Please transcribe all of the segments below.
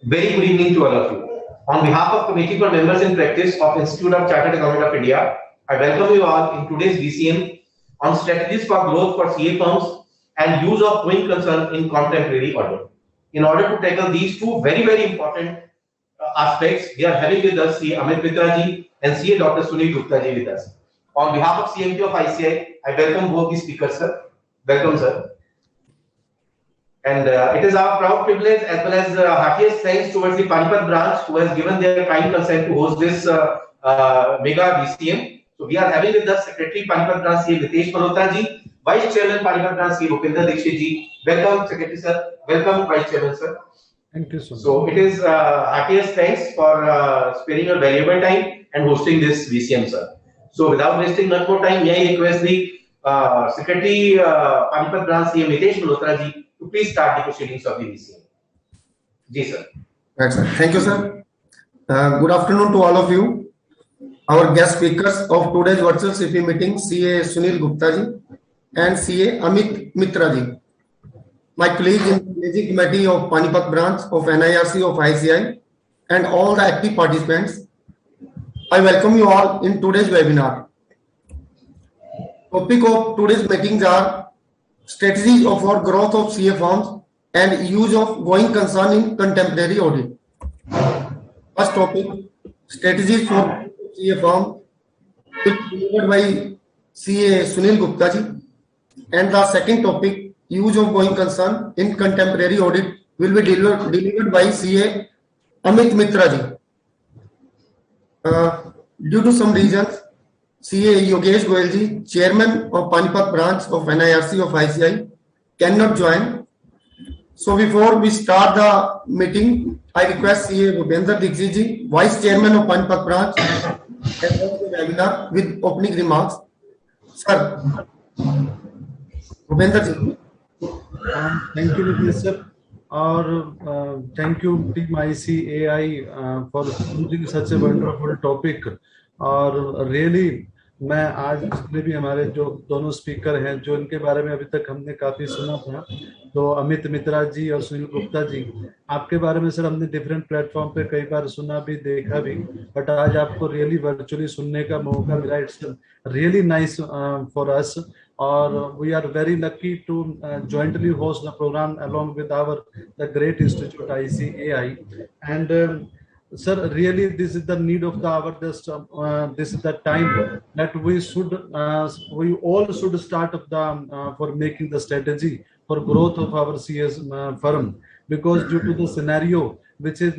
Very good evening to all of you. On behalf of Committee for Members in Practice of Institute of Chartered Accountants of India, I welcome you all in today's VCM on strategies for growth for CA firms and use of going concern in contemporary order. In order to tackle these two very important aspects, we are having with us CA Amit Mitra ji and CA Dr. Sunil Gupta ji with us. On behalf of CMT of ICI, I welcome both the speakers, sir. Welcome, sir. And it is our proud privilege as well as heartiest thanks towards the Panipat branch who has given their kind consent to host this mega VCM. So we are having with us Secretary Panipat branch C. Nitesh Malhotra ji, Vice Chairman Panipat branch C. Bhupinder Dikshit ji. Welcome, Secretary sir. Welcome, Vice Chairman sir. Thank you so much. So it is heartiest thanks for sparing your valuable time and hosting this VCM, sir. So without wasting much more time, may I request the Secretary Panipat branch C. Nitesh Malhotra ji to please start the proceedings of the VCM. Ji, sir. Right, sir. Thank you, sir. Good afternoon to all of you. Our guest speakers of today's virtual CP meeting, CA Sunil Gupta ji and CA Amit Mitra ji. My colleagues in the Managing Committee of Panipat branch of NIRC of ICI and all the active participants, I welcome you all in today's webinar. Topic of today's meetings are strategies for growth of CA firms and use of going concern in contemporary audit. First topic, strategies for CA firm, will be delivered by CA Sunil Gupta ji, and the second topic, use of going concern in contemporary audit, will be delivered by CA Amit Mitra ji. Due to some reasons, CA Yogesh Goyal ji, Chairman of Panipat branch of NIRC of ICI, cannot join. So before we start the meeting, I request CA Bhupinder Dikshit ji, Vice Chairman of Panipat branch, and host the webinar with opening remarks. Sir, Bhupinder ji. Thank you, Nitesh sir, और thank you Team ICAI for choosing such a wonderful topic. और really मैं आज जितने भी हमारे जो दोनों speaker हैं जो इनके बारे में अभी तक हमने काफी सुना था, तो अमित मित्रा जी और सुनील गुप्ता जी, आपके बारे में सर हमने डिफरेंट प्लेटफॉर्म पे कई बार सुना भी, देखा भी, बट आज आपको रियली वर्चुअली सुनने का मौका मिला. It's really nice for us, और we are very lucky to jointly host the program along with our the great institute ICAI. And sir, really this is the need of the hour. This is the time that we all should start of the for making the strategy for growth of our CS firm, because due to the scenario which is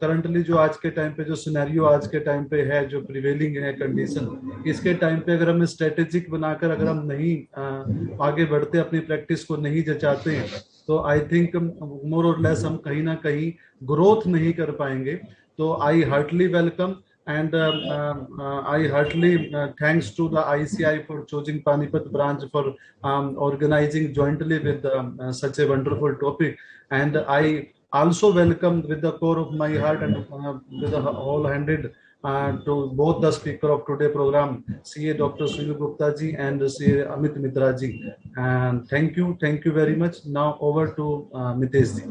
currently जो आज के time पे जो scenario आज के time पे है, जो प्रिवेलिंग है कंडीशन, इसके टाइम पे अगर हम स्ट्रेटेजिक बनाकर अगर हम नहीं आगे बढ़ते, अपनी प्रैक्टिस को नहीं जचाते, तो आई थिंक मोर और लेस हम कहीं ना कहीं ग्रोथ नहीं कर पाएंगे. तो I heartily welcome and I heartily thanks to the ICI for choosing Panipat branch for organizing jointly with such a wonderful topic. And I also welcome with the core of my heart and with a whole-handed to both the speaker of today program, CA Dr. Sunil Gupta ji and CA Amit Mitra ji. And thank you very much. Now over to Nitesh ji,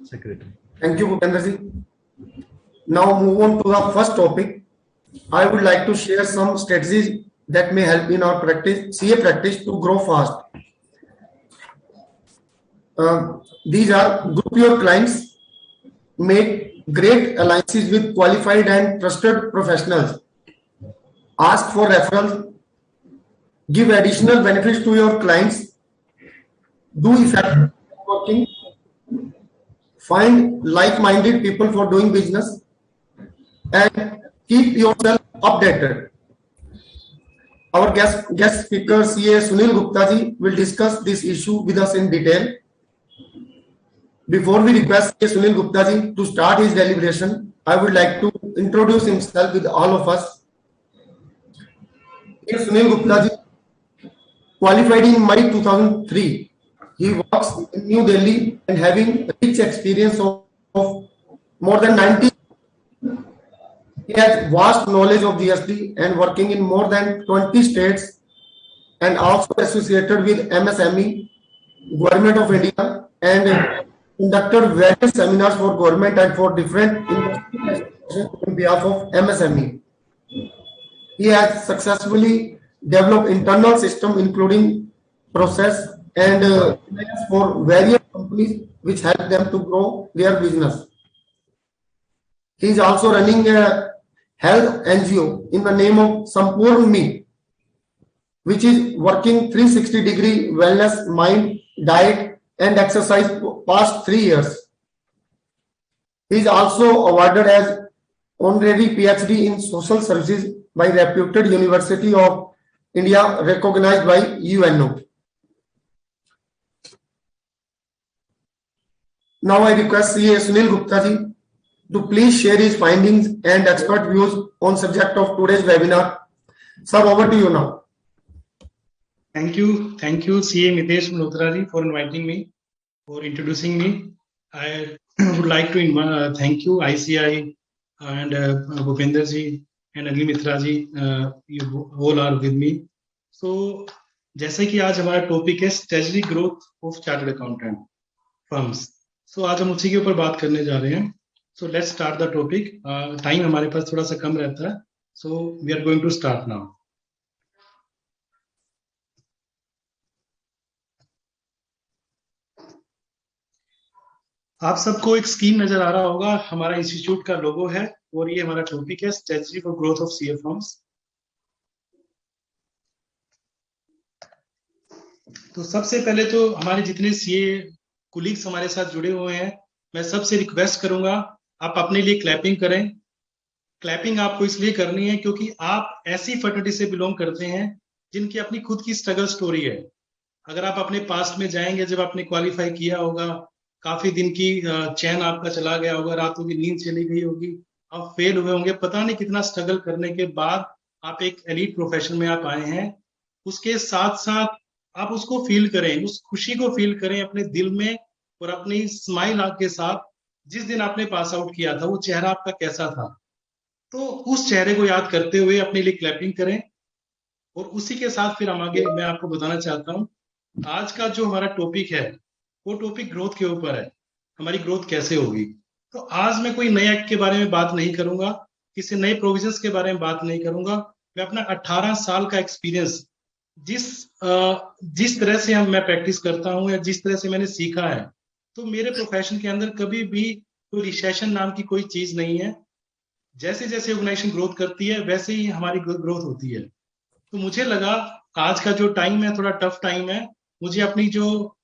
Secretary. Thank you, Bhupinder ji. Now move on to the first topic. I would like to share some strategies that may help in our practice, CA practice, to grow fast. These are: group your clients, make great alliances with qualified and trusted professionals, ask for referrals, give additional benefits to your clients, do effective networking, find like-minded people for doing business, and keep yourself updated. Our guest speaker, CA Sunil Gupta ji, will discuss this issue with us in detail. Before we request CA Sunil Gupta ji to start his deliberation, I would like to introduce himself with all of us. CA Sunil Gupta ji qualified in May 2003. He works in New Delhi and having rich experience of more than 90. He has vast knowledge of GST and working in more than 20 states, and also associated with MSME, Government of India, and conducted various seminars for government and for different industries on behalf of MSME. He has successfully developed internal system including process and for various companies which help them to grow their business. He is also running a health NGO in the name of Sampurn Me, which is working 360-degree wellness, mind, diet and exercise for past 3 years. He is also awarded as honorary PhD in social services by reputed University of India recognized by UNO. Now I request CA Sunil Gupta ji to please share his findings and expert views on subject of today's webinar. Sir, over to you now. Thank you, CA Mitesh Malhotra ji, for inviting me, for introducing me. I would like to thank you, ICI and Bhupender ji and Agni Mitra ji. You all are with me. So, जैसे कि आज हमारा topic है strategy growth of chartered accountant firms. So आज हम उसी के ऊपर बात करने जा रहे हैं. So let's start the topic. Time हमारे पास थोड़ा सा कम रहता है, so we are going to start now. आप सबको एक स्क्रीन नजर आ रहा होगा. हमारा इंस्टीट्यूट का लोगो है और ये हमारा टॉपिक है strategy for growth of CA firms. तो सबसे पहले तो हमारे जितने सीए कुलीग्स हमारे साथ जुड़े हुए हैं, मैं सबसे रिक्वेस्ट करूंगा आप अपने लिए क्लैपिंग करें. क्लैपिंग आपको इसलिए करनी है क्योंकि आप ऐसी फैकल्टी से बिलोंग करते हैं जिनकी अपनी खुद की स्ट्रगल स्टोरी है. अगर आप अपने पास्ट में जाएंगे, जब आपने क्वालिफाई किया होगा, काफी दिन की चैन आपका चला गया होगा, रातों की नींद चली गई होगी, आप फेल हुए होंगे, पता नहीं कितना स्ट्रगल करने के बाद आप एक एलीट प्रोफेशन में आप आए हैं. उसके साथ साथ आप उसको फील करें, उस खुशी को फील करें अपने दिल में और अपनी स्माइल आपके साथ. जिस दिन आपने पास आउट किया था वो चेहरा आपका कैसा था, तो उस चेहरे को याद करते हुए अपने लिए क्लैपिंग करें. और उसी के साथ फिर हम आगे मैं आपको बताना चाहता हूँ आज का जो हमारा टॉपिक है वो टॉपिक ग्रोथ के ऊपर है. हमारी ग्रोथ कैसे होगी. तो आज मैं कोई नए एक्ट के बारे में बात नहीं करूंगा, किसी नए प्रोविजंस के बारे में बात नहीं करूंगा. मैं अपना 18 साल का एक्सपीरियंस जिस तरह से मैं प्रैक्टिस करता हूं या जिस तरह से मैंने सीखा है, तो मेरे प्रोफेशन के अंदर कभी भी कोई रिसेशन नाम की कोई चीज नहीं है. जैसे जैसे ऑर्गेनाइजेशन ग्रोथ करती है वैसे ही हमारी ग्रोथ होती है. तो मुझे लगा आज का जो टाइम है थोड़ा टफ टाइम है. मुझे अपनी जो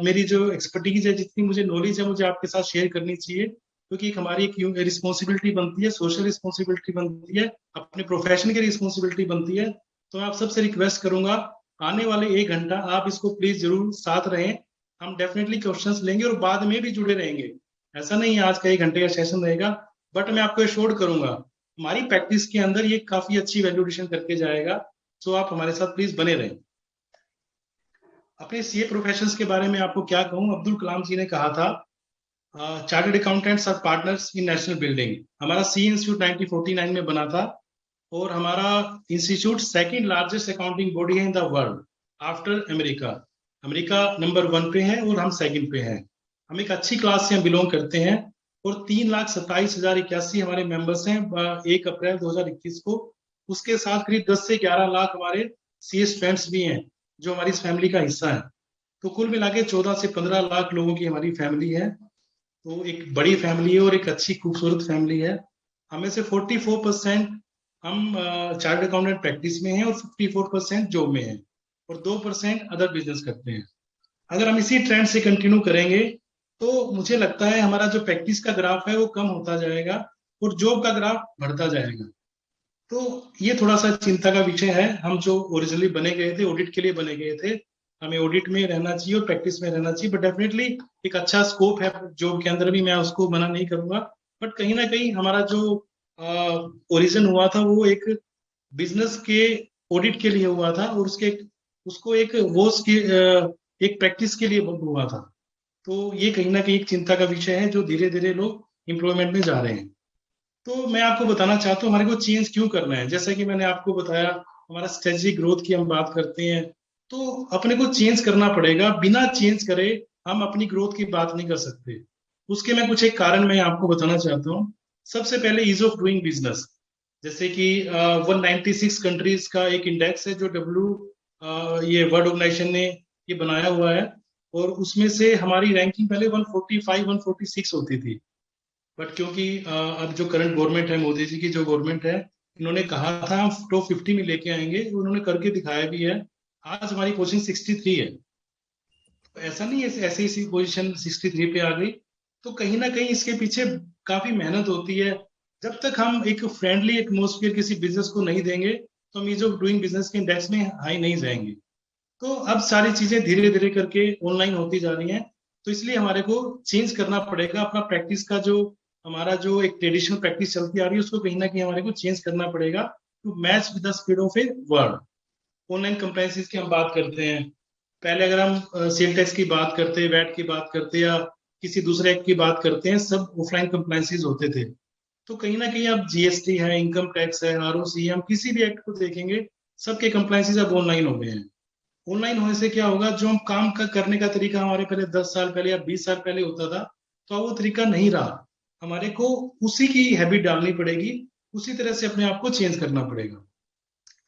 मेरी जो एक्सपर्टीज है, जितनी मुझे नॉलेज है, मुझे आपके साथ शेयर करनी चाहिए, क्योंकि एक हमारी एक रिस्पॉन्सिबिलिटी बनती है, सोशल रिस्पॉन्सिबिलिटी बनती है, अपने प्रोफेशन की रिस्पॉन्सिबिलिटी बनती है. तो मैं आप सबसे रिक्वेस्ट करूंगा आने वाले 1 घंटा आप इसको प्लीज जरूर साथ रहें. हम डेफिनेटली क्वेश्चंस लेंगे और बाद में भी जुड़े रहेंगे. ऐसा नहीं है आज का 1 घंटे का सेशन रहेगा, बट मैं आपको एश्योर करूंगा हमारी प्रैक्टिस के अंदर ये काफी अच्छी वैल्यूएशन करके जाएगा. सो आप हमारे साथ प्लीज बने रहें. अपने सीए प्रोफेशंस के बारे में आपको क्या कहूं. अब्दुल कलाम जी ने कहा था chartered accountants are partners in national building. हमारा सी इंस्टीट्यूट 1949 में बना था और हमारा institute second largest accounting body है in the world after America. America number 1 पे है और हम सेकंड पे हैं. हम एक अच्छी क्लास से हम बिलोंग करते हैं और 3,27,081 हमारे मेंबर्स हैं 1 अप्रैल 2021 को. उसके साथ करीब 10 से 11 लाख हमारे सीए स्टूडेंट्स भी हैं जो हमारी इस फैमिली का हिस्सा है. तो कुल मिला के 14 से 15 लाख लोगों की हमारी फैमिली है. तो एक बड़ी फैमिली है और एक अच्छी खूबसूरत फैमिली है. हमें से 44% हम चार्टर्ड अकाउंटेंट प्रैक्टिस में हैं और 54% जॉब में हैं और 2% अदर बिजनेस करते हैं. अगर हम इसी ट्रेंड से कंटिन्यू करेंगे तो मुझे लगता है हमारा जो प्रैक्टिस का ग्राफ है वो कम होता जाएगा और जॉब का ग्राफ बढ़ता जाएगा. तो ये थोड़ा सा चिंता का विषय है. हम जो ओरिजिनली बने गए थे, ऑडिट के लिए बने गए थे, हमें ऑडिट में रहना चाहिए और प्रैक्टिस में रहना चाहिए. बट डेफिनेटली एक अच्छा स्कोप है जॉब के अंदर भी, मैं उसको मना नहीं करूंगा. बट कहीं ना कहीं हमारा जो ओरिजिन हुआ था वो एक बिजनेस के ऑडिट के लिए हुआ था और उसको एक एक प्रैक्टिस के लिए हुआ था. तो ये कहीं ना कहीं एक चिंता का विषय है जो धीरे धीरे लोग इम्प्रूवमेंट में जा रहे हैं. तो मैं आपको बताना चाहता हूँ हमारे को चेंज क्यों करना है. जैसा कि मैंने आपको बताया हमारा स्ट्रेटजी ग्रोथ की हम बात करते हैं, तो अपने को चेंज करना पड़ेगा. बिना चेंज करे हम अपनी ग्रोथ की बात नहीं कर सकते। उसके मैं कुछ एक कारण मैं आपको बताना चाहता हूँ। सबसे पहले ईज ऑफ डूइंग बिजनेस, जैसे कि 196 कंट्रीज का एक इंडेक्स है जो ये वर्ल्ड ऑर्गेनाइजेशन ने ये बनाया हुआ है, और उसमें से हमारी रैंकिंग पहले 145 146 होती थी। बट क्योंकि अब जो करंट गवर्नमेंट है, मोदी जी की जो गवर्नमेंट है, इन्होंने कहा था हम टॉप 50 में लेके आएंगे, उन्होंने करके दिखाया भी है। आज हमारी पोजीशन 63 है। तो ऐसा नहीं है ऐसे ही पोजीशन 63 पे आ गई, तो कहीं ना कहीं इसके पीछे काफी मेहनत होती है। जब तक हम एक फ्रेंडली एटमोसफियर किसी बिजनेस को नहीं देंगे, तो हम ईज ऑफ डूइंग बिजनेस के इंडेक्स में हाई नहीं जाएंगे। तो अब सारी चीजें धीरे धीरे करके ऑनलाइन होती जा रही हैं, तो इसलिए हमारे को चेंज करना पड़ेगा अपना प्रैक्टिस का, जो हमारा जो एक ट्रेडिशनल प्रैक्टिस चलती आ रही है उसको कहीं ना कहीं हमारे को चेंज करना पड़ेगा to match with the speed of a world. Online compliances की हम बात करते हैं। पहले अगर हम सेल टैक्स की बात करते हैं, वैट की बात करते हैं, या किसी दूसरे एक्ट की बात करते हैं, सब ऑफलाइन कंप्लायंसेस होते थे। तो कहीं ना कहीं अब जीएसटी है, इनकम टैक्स है, आरओसी है, हम किसी भी एक्ट को देखेंगे, सबके कंप्लायंसेस अब ऑनलाइन हो गए हैं। ऑनलाइन होने से क्या होगा, जो हम काम का करने का तरीका हमारे पहले 10 साल पहले या 20 साल पहले होता था, तो अब वो तरीका नहीं रहा। हमारे को उसी की हैबिट डालनी पड़ेगी, उसी तरह से अपने आप को चेंज करना पड़ेगा।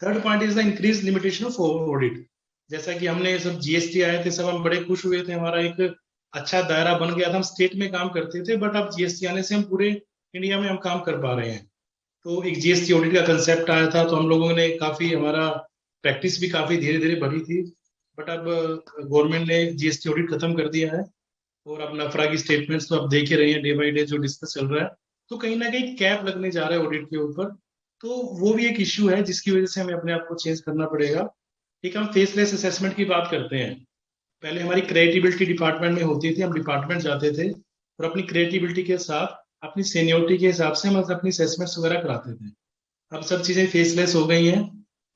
Third point is the increase limitation of audit. जैसा कि हमने सब जीएसटी आए थे, सब हम बड़े खुश हुए थे, हमारा एक अच्छा दायरा बन गया था, हम स्टेट में काम करते थे, बट अब जीएसटी आने से हम पूरे इंडिया में हम काम कर पा रहे हैं। तो एक जीएसटी ऑडिट का कंसेप्ट आया था, तो हम लोगों ने काफी, हमारा प्रैक्टिस भी काफी धीरे धीरे बढ़ी थी। बट अब गवर्नमेंट ने जीएसटी ऑडिट खत्म कर दिया है, और अब नफरा की स्टेटमेंट्स तो आप देख ही रहे हैं, डे बाई डे जो डिस्कस चल रहा है। तो कहीं ना कहीं कैप लगने जा रहा है ऑडिट के ऊपर, तो वो भी एक इश्यू है जिसकी वजह से हमें अपने आप को चेंज करना पड़ेगा। एक हम फेसलेस असेसमेंट की बात करते हैं। पहले हमारी क्रिएटिबिलिटी डिपार्टमेंट में होती थी, हम डिपार्टमेंट जाते थे और अपनी क्रिएटिबिलिटी के साथ, अपनी सीनियोरिटी के हिसाब से हम अपनी असेसमेंट्स वगैरह कराते थे। अब सब चीजें फेसलेस हो गई हैं,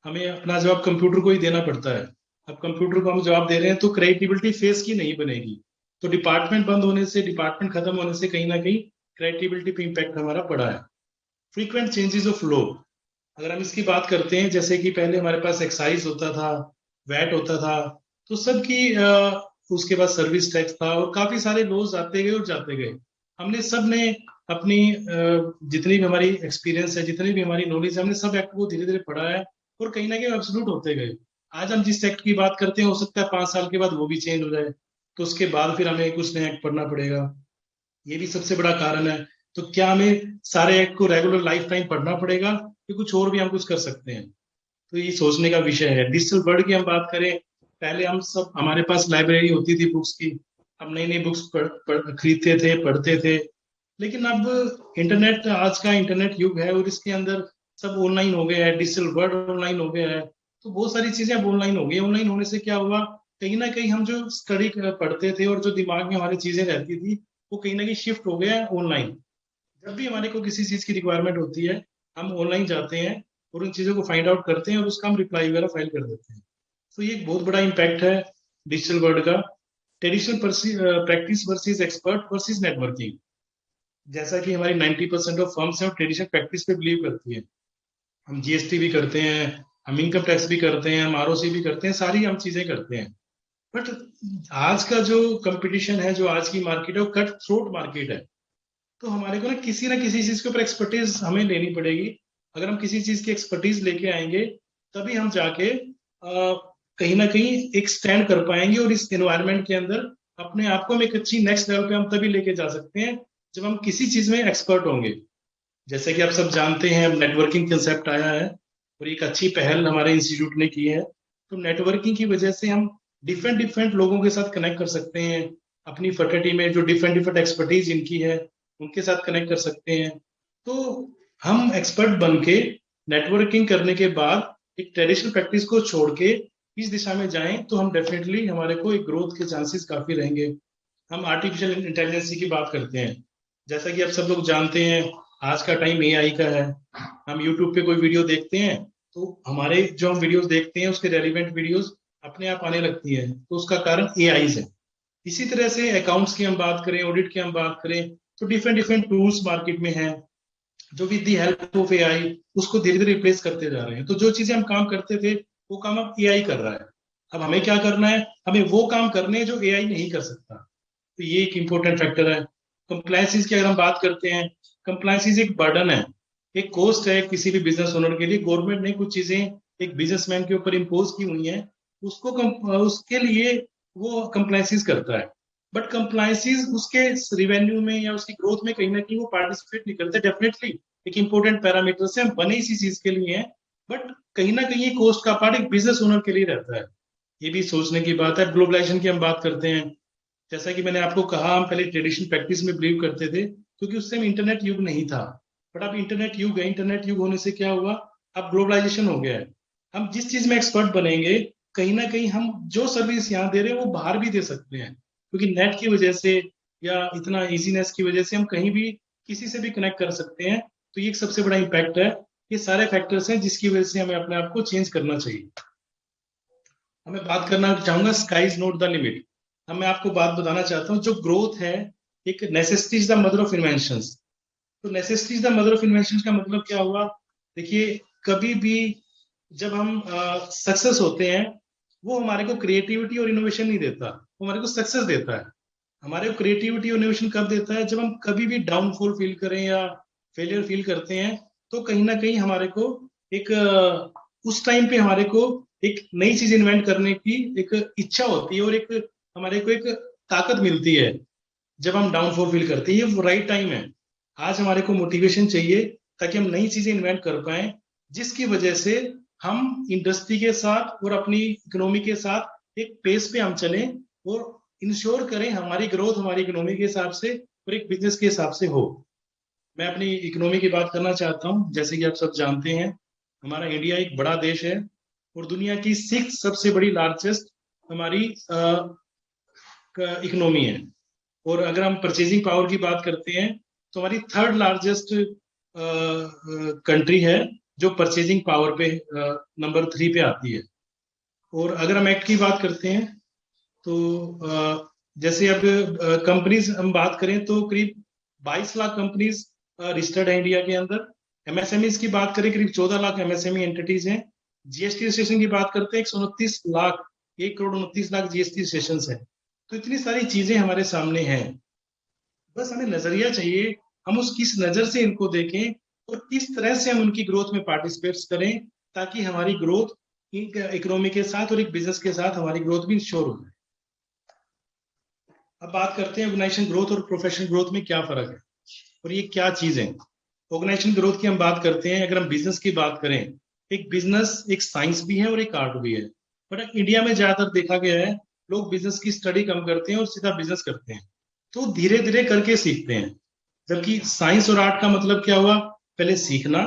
हमें अपना जवाब कंप्यूटर को ही देना पड़ता है। अब कंप्यूटर को हम जवाब दे रहे हैं, तो क्रिएटिबिलिटी फेस की नहीं बनेगी। तो डिपार्टमेंट बंद होने से, डिपार्टमेंट खत्म होने से कहीं ना कहीं क्रिएटिबिलिटी पे इम्पैक्ट हमारा पड़ा है। फ्रीक्वेंट चेंजेस ऑफ लॉ, अगर हम इसकी बात करते हैं, जैसे कि पहले हमारे पास एक्साइज होता था, वैट होता था, तो सबकी उसके बाद सर्विस टैक्स था, और काफी सारे लॉज आते गए और जाते गए। हमने सब ने अपनी जितनी भी हमारी एक्सपीरियंस है, जितनी भी हमारी नॉलेज है, हमने सब एक्ट को धीरे धीरे पढ़ा है, और कहीं ना कहीं एब्सोल्यूट होते गए। आज हम जिस एक्ट की बात करते हैं, हो सकता है 5 साल के बाद वो भी चेंज हो जाए, तो उसके बाद फिर हमें कुछ नया एक्ट पढ़ना पड़ेगा। ये भी सबसे बड़ा कारण है। तो क्या हमें सारे एक्ट को रेगुलर लाइफ टाइम पढ़ना पड़ेगा, कि कुछ और भी हम कुछ कर सकते हैं? तो ये सोचने का विषय है। डिजिटल वर्ल्ड की हम बात करें, पहले हम सब, हमारे पास लाइब्रेरी होती थी बुक्स की, हम नई नई बुक्स खरीदते थे, पढ़ते थे। लेकिन अब इंटरनेट, आज का इंटरनेट युग है, और इसके अंदर सब ऑनलाइन हो गया है, डिजिटल वर्ल्ड ऑनलाइन हो गया है, तो बहुत सारी चीजें अब ऑनलाइन हो गई। ऑनलाइन होने से क्या हुआ, कहीं ना कहीं हम जो स्टडी पढ़ते थे और जो दिमाग में हमारी चीजें रहती थी, वो कहीं ना कहीं शिफ्ट हो गया है ऑनलाइन। जब भी हमारे को किसी चीज की रिक्वायरमेंट होती है, हम ऑनलाइन जाते हैं और उन चीजों को फाइंड आउट करते हैं, और उसका हम रिप्लाई वगैरह फाइल कर देते हैं। तो ये एक बहुत बड़ा इम्पैक्ट है डिजिटल वर्ल्ड का। Traditional practice versus expert versus networking, जैसा कि हमारी 90% ऑफ फर्म्स हैं ट्रेडिशनल प्रैक्टिस पे बिलीव करती है। हम जीएसटी भी करते हैं, हम इनकम टैक्स भी करते हैं, हम आरओसी भी करते हैं, सारी हम चीजें करते हैं। बट आज का जो कंपटीशन है, जो आज की मार्केट है, वो कट थ्रोट मार्केट है। तो हमारे को ना किसी चीज के ऊपर एक्सपर्टीज हमें लेनी पड़ेगी। अगर हम किसी चीज की एक्सपर्टीज लेके आएंगे, तभी हम जाके कहीं ना कहीं एक स्टैंड कर पाएंगे, और इस एनवायरनमेंट के अंदर अपने आप को हम एक अच्छी नेक्स्ट लेवल पे हम तभी लेके जा सकते हैं, जब हम किसी चीज में एक्सपर्ट होंगे। जैसे कि आप सब जानते हैं, अब नेटवर्किंग कंसेप्ट आया है, और एक अच्छी पहल हमारे इंस्टीट्यूट ने की है। तो नेटवर्किंग की वजह से हम डिफरेंट डिफरेंट लोगों के साथ कनेक्ट कर सकते हैं। अपनी फैकल्टी में जो डिफरेंट डिफरेंट एक्सपर्टीज इनकी है, उनके साथ कनेक्ट कर सकते हैं। तो हम एक्सपर्ट बन के नेटवर्किंग करने के बाद एक ट्रेडिशनल प्रैक्टिस को छोड़ के इस दिशा में जाएं, तो हम डेफिनेटली, हमारे को एक ग्रोथ के चांसेस काफी रहेंगे। हम आर्टिफिशियल इंटेलिजेंस की बात करते हैं, जैसा कि आप सब लोग जानते हैं, आज का टाइम एआई का है। हम यूट्यूब पे कोई वीडियो देखते हैं, तो हमारे जो हम वीडियोस देखते हैं, उसके रेलिवेंट वीडियोस अपने आप आने लगती है, तो उसका कारण एआई है। इसी तरह से अकाउंट्स की हम बात करें, ऑडिट की हम बात करें, तो डिफरेंट डिफरेंट टूल्स मार्केट में हैं, जो with the help of AI उसको धीरे धीरे रिप्लेस करते जा रहे हैं। तो जो चीजें हम काम करते थे, वो काम अब एआई कर रहा है। अब हमें क्या करना है, हमें वो काम करने हैं जो एआई नहीं कर सकता। तो ये एक इंपॉर्टेंट फैक्टर है। कंप्लायंसेस की अगर हम बात करते हैं, कंप्लायंसेस एक बर्डन है, एक कॉस्ट है किसी भी बिजनेस ओनर के लिए। गवर्नमेंट ने कुछ चीजें एक बिजनेसमैन के ऊपर इम्पोज की हुई हैं, उसके लिए वो कंप्लायंसेस करता है। बट कंप्लायंसेस उसके रिवेन्यू में या उसकी ग्रोथ में कहीं ना कहीं वो पार्टिसिपेट नहीं करते। डेफिनेटली एक इंपॉर्टेंट पैरामीटर से हम बने इसी चीज के लिए हैं, बट कहीं ना कहीं कॉस्ट का पार्ट एक बिजनेस ओनर के लिए रहता है। ये भी सोचने की बात है। ग्लोबलाइजेशन की हम बात करते हैं, जैसा कि मैंने आपको कहा, हम पहले ट्रेडिशनल प्रैक्टिस में बिलीव करते थे क्योंकि उस टाइम इंटरनेट युग नहीं था। बट अब इंटरनेट युग है, इंटरनेट युग होने से क्या हुआ, अब ग्लोबलाइजेशन हो गया है। हम जिस चीज में एक्सपर्ट बनेंगे, कहीं ना कहीं हम जो सर्विस यहाँ दे रहे हैं वो बाहर भी दे सकते हैं, क्योंकि नेट की वजह से या इतना इजीनेस की वजह से हम कहीं भी किसी से भी कनेक्ट कर सकते हैं। तो ये एक सबसे बड़ा इम्पैक्ट है। ये सारे फैक्टर्स हैं जिसकी वजह से हमें अपने आप को चेंज करना चाहिए। मैं बात करना चाहूंगा sky is not the limit. अब मैं आपको बात बताना चाहता हूँ, जो ग्रोथ है एक necessity is the mother of inventions. तो necessity is the mother of inventions का मतलब क्या हुआ, देखिए कभी भी जब हम सक्सेस होते हैं, वो हमारे को क्रिएटिविटी और इनोवेशन नहीं देता, वो हमारे को सक्सेस देता है। हमारे को क्रिएटिविटी और इनोवेशन कब देता है, जब हम कभी भी डाउनफॉल फील करें या फेलियर फील करते हैं, तो कहीं ना कहीं हमारे को एक उस टाइम पे हमारे को एक नई चीज इन्वेंट करने की एक इच्छा होती है और एक हमारे को एक ताकत मिलती है जब हम डाउनफॉल फील करते हैं। ये वो राइट टाइम है। आज हमारे को मोटिवेशन चाहिए ताकि हम नई चीजें इन्वेंट कर पाए, जिसकी वजह से हम इंडस्ट्री के साथ और अपनी इकोनॉमी के साथ एक पेस पे हम चलें और इंश्योर करें हमारी ग्रोथ हमारी इकोनॉमी के हिसाब से और एक बिजनेस के हिसाब से हो। मैं अपनी इकोनॉमी की बात करना चाहता हूँ। जैसे कि आप सब जानते हैं, हमारा इंडिया एक बड़ा देश है और दुनिया की 6th सबसे बड़ी लार्जेस्ट हमारी इकोनॉमी है। और अगर हम परचेजिंग पावर की बात करते हैं, तो हमारी 3rd लार्जेस्ट कंट्री है जो परचेजिंग पावर पे नंबर 3 पे आती है। और अगर हम एक्ट की बात करते हैं, तो जैसे अब कंपनीज हम बात करें तो करीब 22 लाख कंपनीज रजिस्टर्ड है इंडिया के अंदर। एमएसएमई की बात करें, करीब 14 लाख एमएसएमई एंटिटीज हैं। जीएसटी रजिस्ट्रेशन की बात करते हैं, 129 लाख 1 करोड़ 29 लाख जीएसटी रजिस्ट्रेशन है। तो इतनी सारी चीजें हमारे सामने हैं, बस हमें नजरिया चाहिए, हम उस किस नजर से इनको देखें और किस तरह से हम उनकी ग्रोथ में पार्टिसिपेट करें, ताकि हमारी ग्रोथ इकोनॉमी के साथ और एक बिजनेस के साथ हमारी ग्रोथ भी इंश्योर हो जाए। अब बात करते हैं ऑर्गेनाइजेशन ग्रोथ और प्रोफेशनल ग्रोथ में क्या फर्क है और ये क्या चीज है। ऑर्गेनाइजेशन ग्रोथ की हम बात करते हैं, अगर हम बिजनेस की बात करें, एक बिजनेस एक साइंस भी है और एक आर्ट भी है। बट इंडिया में ज्यादातर देखा गया है, लोग बिजनेस की स्टडी कम करते हैं और सीधा बिजनेस करते हैं, तो धीरे धीरे करके सीखते हैं। जबकि साइंस और आर्ट का मतलब क्या हुआ, पहले सीखना,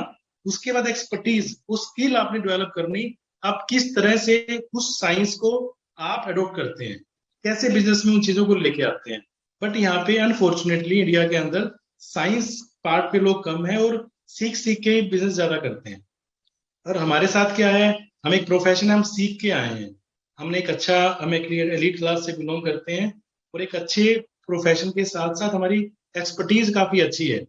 उसके बाद एक्सपर्टीज, वो स्किल आपने डेवलप करनी, आप किस तरह से उस साइंस को आप एडोप्ट करते हैं, कैसे बिजनेस में उन चीजों को लेके आते हैं। बट यहाँ पे अनफॉर्चुनेटली इंडिया के अंदर साइंस पार्ट पे लोग कम है और सीख सीख के बिजनेस ज्यादा करते हैं। और हमारे साथ क्या है, हम एक प्रोफेशन है, हम सीख के आए हैं, हमने एक अच्छा, हम एक एलीट क्लास से बिलोंग करते हैं और एक अच्छे प्रोफेशन के साथ साथ हमारी एक्सपर्टीज काफी अच्छी है।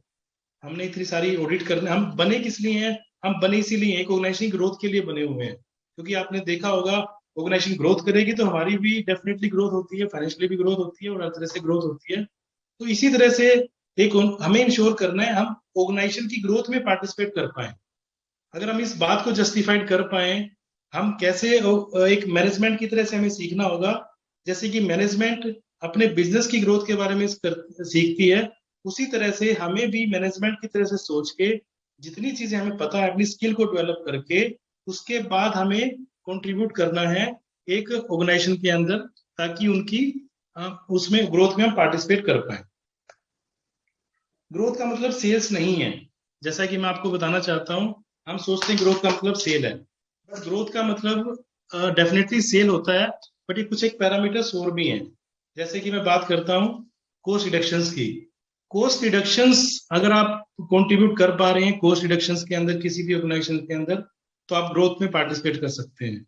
हमने इतनी सारी ऑडिट करने, हम बने किस लिए हैं, हम बने इसीलिए एक ऑर्गेनाइजेशन ग्रोथ के लिए बने हुए हैं। क्योंकि आपने देखा होगा, ऑर्गेनाइजेशन ग्रोथ करेगी तो हमारी भी डेफिनेटली ग्रोथ होती है, फाइनेंशियली भी ग्रोथ होती है और हर तरह से ग्रोथ होती है। तो इसी तरह से एक हमें इंश्योर करना है हम ऑर्गेनाइजेशन की ग्रोथ में पार्टिसिपेट कर पाए। अगर हम इस बात को जस्टिफाइड कर पाए, हम कैसे एक मैनेजमेंट की तरह से हमें सीखना होगा। जैसे कि मैनेजमेंट अपने बिजनेस की ग्रोथ के बारे में सीखती है, उसी तरह से हमें भी मैनेजमेंट की तरह से सोच के जितनी चीजें हमें पता है अपनी स्किल को डेवलप करके उसके बाद हमें कंट्रीब्यूट करना है एक ऑर्गेनाइजेशन के अंदर, ताकि उनकी उसमें ग्रोथ में हम पार्टिसिपेट कर पाए। ग्रोथ का मतलब सेल्स नहीं है, जैसा कि मैं आपको बताना चाहता हूं। हम सोचते हैं ग्रोथ का मतलब सेल है, बट ग्रोथ का मतलब डेफिनेटली सेल होता है, बट ये कुछ एक पैरामीटर्स और भी हैं। जैसे कि मैं बात करता हूं कॉस्ट रिडक्शंस की। कॉस्ट रिडक्शंस अगर आप कंट्रीब्यूट कर पा रहे हैं कॉस्ट रिडक्शंस के अंदर किसी भी ऑर्गेनाइजेशन के अंदर, तो आप ग्रोथ में पार्टिसिपेट कर सकते हैं।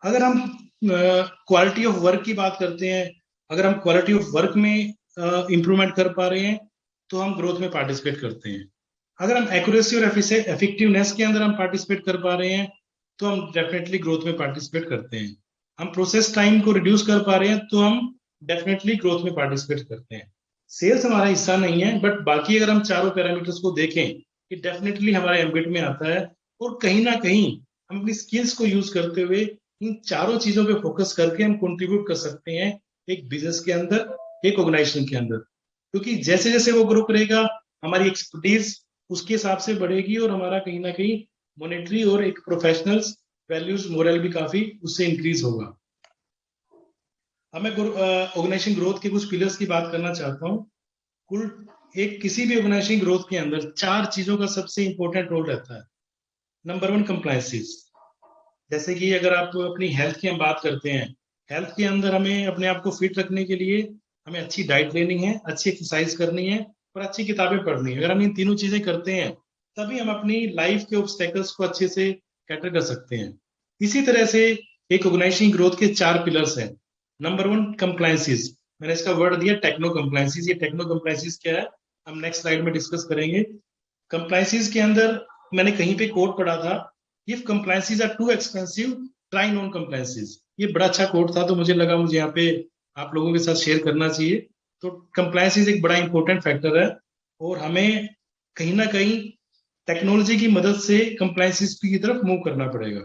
अगर हम क्वालिटी ऑफ वर्क की बात करते हैं, अगर हम क्वालिटी ऑफ वर्क में इंप्रूवमेंट कर पा रहे हैं, तो हम ग्रोथ में पार्टिसिपेट करते हैं। अगर हम एक्यूरेसी और इफेक्टिवनेस के अंदर हम पार्टिसिपेट कर पा रहे हैं, तो हम डेफिनेटली ग्रोथ में पार्टिसिपेट करते हैं। हम प्रोसेस टाइम को रिड्यूस कर पा रहे हैं, तो हम डेफिनेटली ग्रोथ में पार्टिसिपेट करते हैं। सेल्स हमारा हिस्सा नहीं है, बट बाकी अगर हम चारों पैरामीटर्स को देखें, ये डेफिनेटली हमारे एम्बिट में आता है। और कहीं ना कहीं हम अपनी स्किल्स को यूज करते हुए इन चारों चीजों पे फोकस करके हम कंट्रीब्यूट कर सकते हैं एक बिजनेस के अंदर, एक ऑर्गेनाइजेशन के अंदर। क्योंकि जैसे जैसे वो ग्रो करेगा, हमारी एक्सपर्टीज उसके हिसाब से बढ़ेगी, और हमारा कहीं ना कहीं मॉनेटरी और एक प्रोफेशनल्स वैल्यूज मोरल भी काफी उससे इंक्रीज होगा। अब मैं ऑर्गेनाइजेशन ग्रोथ के कुछ पिलर्स की बात करना चाहता हूँ। कुल एक किसी भी ऑर्गेनाइजेशन ग्रोथ के अंदर 4 चीजों का सबसे इंपॉर्टेंट रोल रहता है। Number 1, compliances. जैसे कि अगर आप अपनी हेल्थ की हम बात करते हैं, हेल्थ के अंदर हमें अपने आप को फिट रखने के लिए हमें अच्छी डाइट लेनी है, अच्छी एक्सरसाइज करनी है और अच्छी किताबें पढ़नी है। अगर हम इन तीनों चीजें करते हैं, तभी हम अपनी लाइफ के ऑब्स्टेकल्स को अच्छे से कैटर कर सकते हैं। इसी तरह से एक ऑर्गेनाइजेशन ग्रोथ के 4 पिलर्स हैं। Number 1, compliances. मैंने इसका वर्ड दिया टेक्नो कंप्लायंसेस। ये टेक्नो कंप्लायंसेस क्या है, हम नेक्स्ट स्लाइड में डिस्कस करेंगे। कंप्लायंसेस के अंदर मैंने कहीं पे कोट पढ़ा था, if compliances are too expensive, try non compliances. ये बड़ा अच्छा कोट था, तो मुझे लगा मुझे यहाँ पे आप लोगों के साथ शेयर करना चाहिए। तो कंप्लायंसेस एक बड़ा इंपॉर्टेंट फैक्टर है, और हमें कहीं ना कहीं टेक्नोलॉजी की मदद से कंप्लायंसेस की तरफ मूव करना पड़ेगा।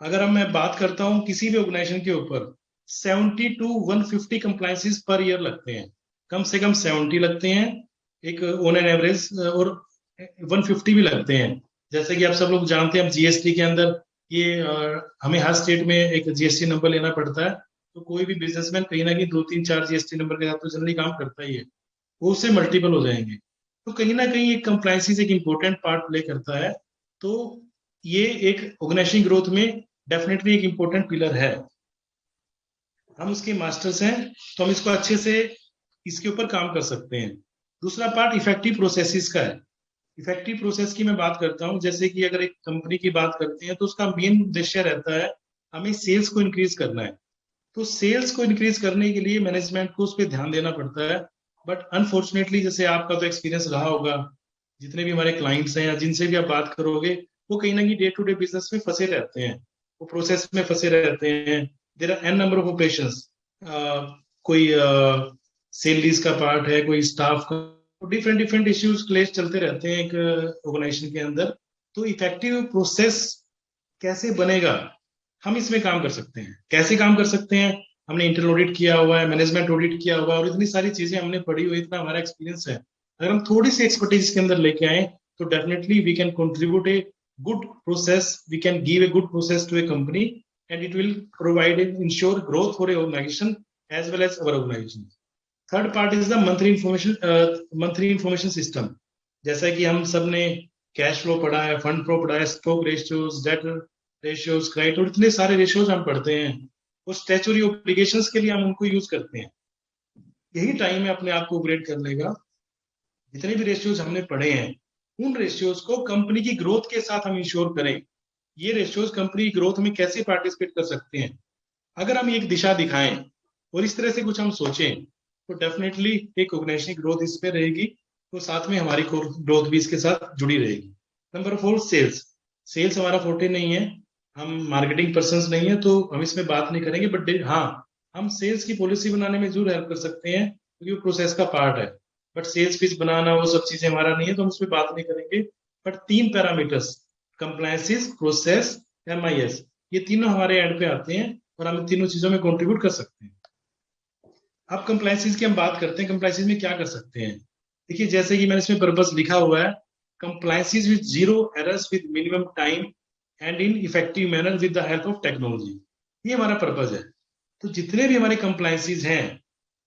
अगर हम मैं बात करता हूँ किसी भी ऑर्गेनाइजेशन के ऊपर, 70 to 150 कंप्लायंसेस पर ईयर लगते हैं। कम से कम 70 लगते हैं एक ऑन एन एवरेज, और 150 भी लगते हैं। जैसे कि आप सब लोग जानते हैं, हम जीएसटी के अंदर ये हमें हर स्टेट में एक जीएसटी नंबर लेना पड़ता है। तो कोई भी बिजनेसमैन कहीं ना कहीं 2 3 4 जीएसटी नंबर के साथ तो जनरली काम करता ही है, वो उससे मल्टीपल हो जाएंगे। तो कहीं ना कहीं एक कंप्लायंसेस एक इंपॉर्टेंट पार्ट प्ले करता है। तो ये एक ऑर्गेनाइजेशन ग्रोथ में डेफिनेटली एक इंपॉर्टेंट पिलर है। हम उसके मास्टर्स हैं, तो हम इसको अच्छे से इसके ऊपर काम कर सकते हैं। दूसरा पार्ट इफेक्टिव प्रोसेसेस का है। इफेक्टिव प्रोसेस की मैं बात करता हूं। जैसे कि अगर एक कंपनी की बात करते हैं, तो उसका मेन उद्देश्य रहता है हमें सेल्स को इंक्रीज करना है। तो सेल्स को इंक्रीज करने के लिए मैनेजमेंट को उस पर ध्यान देना पड़ता है। बट अनफॉर्चुनेटली, जैसे आपका तो एक्सपीरियंस रहा होगा, जितने भी हमारे क्लाइंट्स हैं या जिनसे भी आप बात करोगे, वो कहीं ना कहीं डे टू डे बिजनेस में फंसे रहते हैं, वो प्रोसेस में फंसे रहते हैं। There are an number of operations, कोई सेल लीज का पार्ट है, कोई स्टाफ का, डिफरेंट डिफरेंट इश्यूज क्लेश चलते रहते हैं एक ऑर्गेनाइजेशन के अंदर। तो इफेक्टिव प्रोसेस कैसे बनेगा, हम इसमें काम कर सकते हैं। कैसे काम कर सकते हैं, हमने इंटरनल ऑडिट किया हुआ है, मैनेजमेंट ऑडिट किया हुआ है, और इतनी सारी चीजें हमने पढ़ी हुई, इतना हमारा एक्सपीरियंस है। अगर हम थोड़ी सी एक्सपर्टीज के अंदर लेके आए, तो definitely we can contribute a good process, we can give a good process to a company, and it will provide ensure growth for a organisation as well as our organisation. Third part is the monthly information system. जैसा कि हम सब ने cash flow पढ़ा है, fund flow पढ़ा है, stock ratios, debt ratios, credit, और इतने सारे रेशियोज हम पढ़ते हैं। और स्टैच्यूटरी ऑब्लिगेशंस के लिए हम उनको यूज करते हैं। यही टाइम है अपने आप को अपग्रेड करने का। जितने भी रेशियोज हमने पढ़े हैं, उन रेशियोज को कंपनी की ग्रोथ के साथ हम इंश्योर करें। ये रेशियोज कंपनी की ग्रोथ में कैसे पार्टिसिपेट कर सकते हैं। अगर हम एक दिशा दिखाएं और इस तरह से कुछ हम सोचें, तो डेफिनेटली एक ऑर्गेनाइजेशन ग्रोथ इस पे रहेगी, तो साथ में हमारी ग्रोथ भी इसके साथ जुड़ी रहेगी। Number 4, sales. सेल्स हमारा फोर्टे नहीं है, हम मार्केटिंग पर्सन नहीं है, तो हम इसमें बात नहीं करेंगे। बट हाँ, हम सेल्स की पॉलिसी बनाने में जरूर हेल्प कर सकते हैं, क्योंकि वो प्रोसेस का पार्ट है। बट सेल्स पिच बनाना, वो सब चीजें हमारा नहीं है, तो हम उसमें बात नहीं करेंगे। But 3 parameters, compliances, process, MIS, ये तीनों हमारे एंड पे आते हैं, और हम इन तीनों चीजों में कंट्रीब्यूट कर सकते हैं। अब कंप्लायंसेस की हम बात करते हैं, कंप्लायंसेस में क्या कर सकते हैं। देखिए, जैसे कि मैंने इसमें पर्पस लिखा हुआ है, compliances with zero errors with minimum time and in effective manner with the help of technology. ये हमारा पर्पस है। तो जितने भी हमारे कंप्लायंसेस हैं,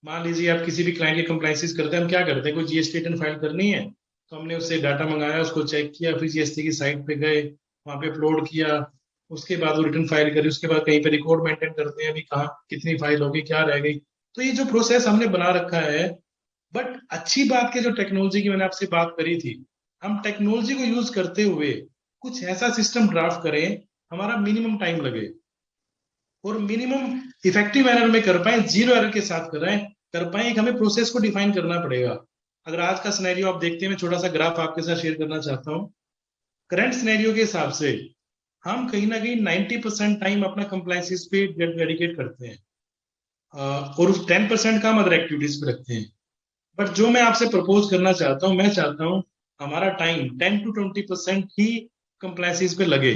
मान लीजिए आप किसी भी क्लाइंट के कंप्लायंसेस करते हैं, हम क्या करते हैं, कोई जीएसटी रिटर्न फाइल करनी है, तो हमने उससे डाटा मंगाया, उसको चेक किया, फिर जीएसटी की साइट पे गए, वहां पे अपलोड किया, उसके बाद वो रिटर्न फाइल करी, उसके बाद कहीं पे रिकॉर्ड मेंटेन करते हैं, अभी कहाँ कितनी फाइल होगी, क्या रह गई। तो ये जो प्रोसेस हमने बना रखा है, बट अच्छी बात की जो टेक्नोलॉजी की मैंने आपसे बात करी थी, हम टेक्नोलॉजी को यूज करते हुए कुछ ऐसा सिस्टम ड्राफ्ट करें, हमारा मिनिमम टाइम लगे और मिनिमम इफेक्टिव मैनर में कर पाए, जीरो एरर के साथ कर पाए। एक हमें प्रोसेस को डिफाइन करना पड़ेगा। अगर आज का सिनेरियो आप देखते हैं, मैं छोटा सा ग्राफ आपके साथ शेयर करना चाहता हूँ। करंट सिनेरियो के हिसाब से हम कहीं ना कहीं 90% टाइम अपना कंप्लायंसेस पे डेडिकेट करते हैं, और उस 10% का हम अदर एक्टिविटीज पे रखते हैं। बट जो मैं आपसे प्रपोज करना चाहता हूँ, मैं चाहता हूँ हमारा टाइम 10 to 20% ही कंप्लायंसेस पे लगे,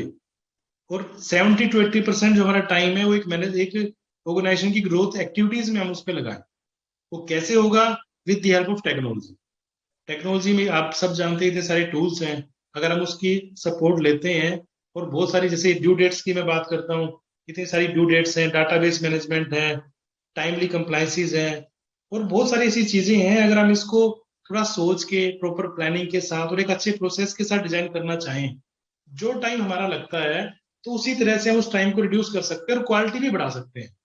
और 70 to 80% जो हमारा टाइम है वो एक ऑर्गेनाइजेशन की ग्रोथ एक्टिविटीज में हम उस पर लगाएं। वो कैसे होगा? With the help of technology. Technology में आप सब जानते हैं इतने सारे टूल्स हैं, अगर हम उसकी सपोर्ट लेते हैं, और बहुत सारी, जैसे ड्यू डेट्स की मैं बात करता हूँ, इतनी सारी ड्यू डेट्स हैं, डाटाबेस मैनेजमेंट है, टाइमली कंप्लायंसेस है, और बहुत सारी ऐसी चीजें हैं, अगर हम इसको थोड़ा सोच के प्रॉपर प्लानिंग के साथ और एक अच्छे प्रोसेस के साथ डिजाइन करना चाहें, जो टाइम हमारा लगता है, तो उसी तरह से हम उस टाइम को रिड्यूस कर सकते हैं और क्वालिटी भी बढ़ा सकते हैं।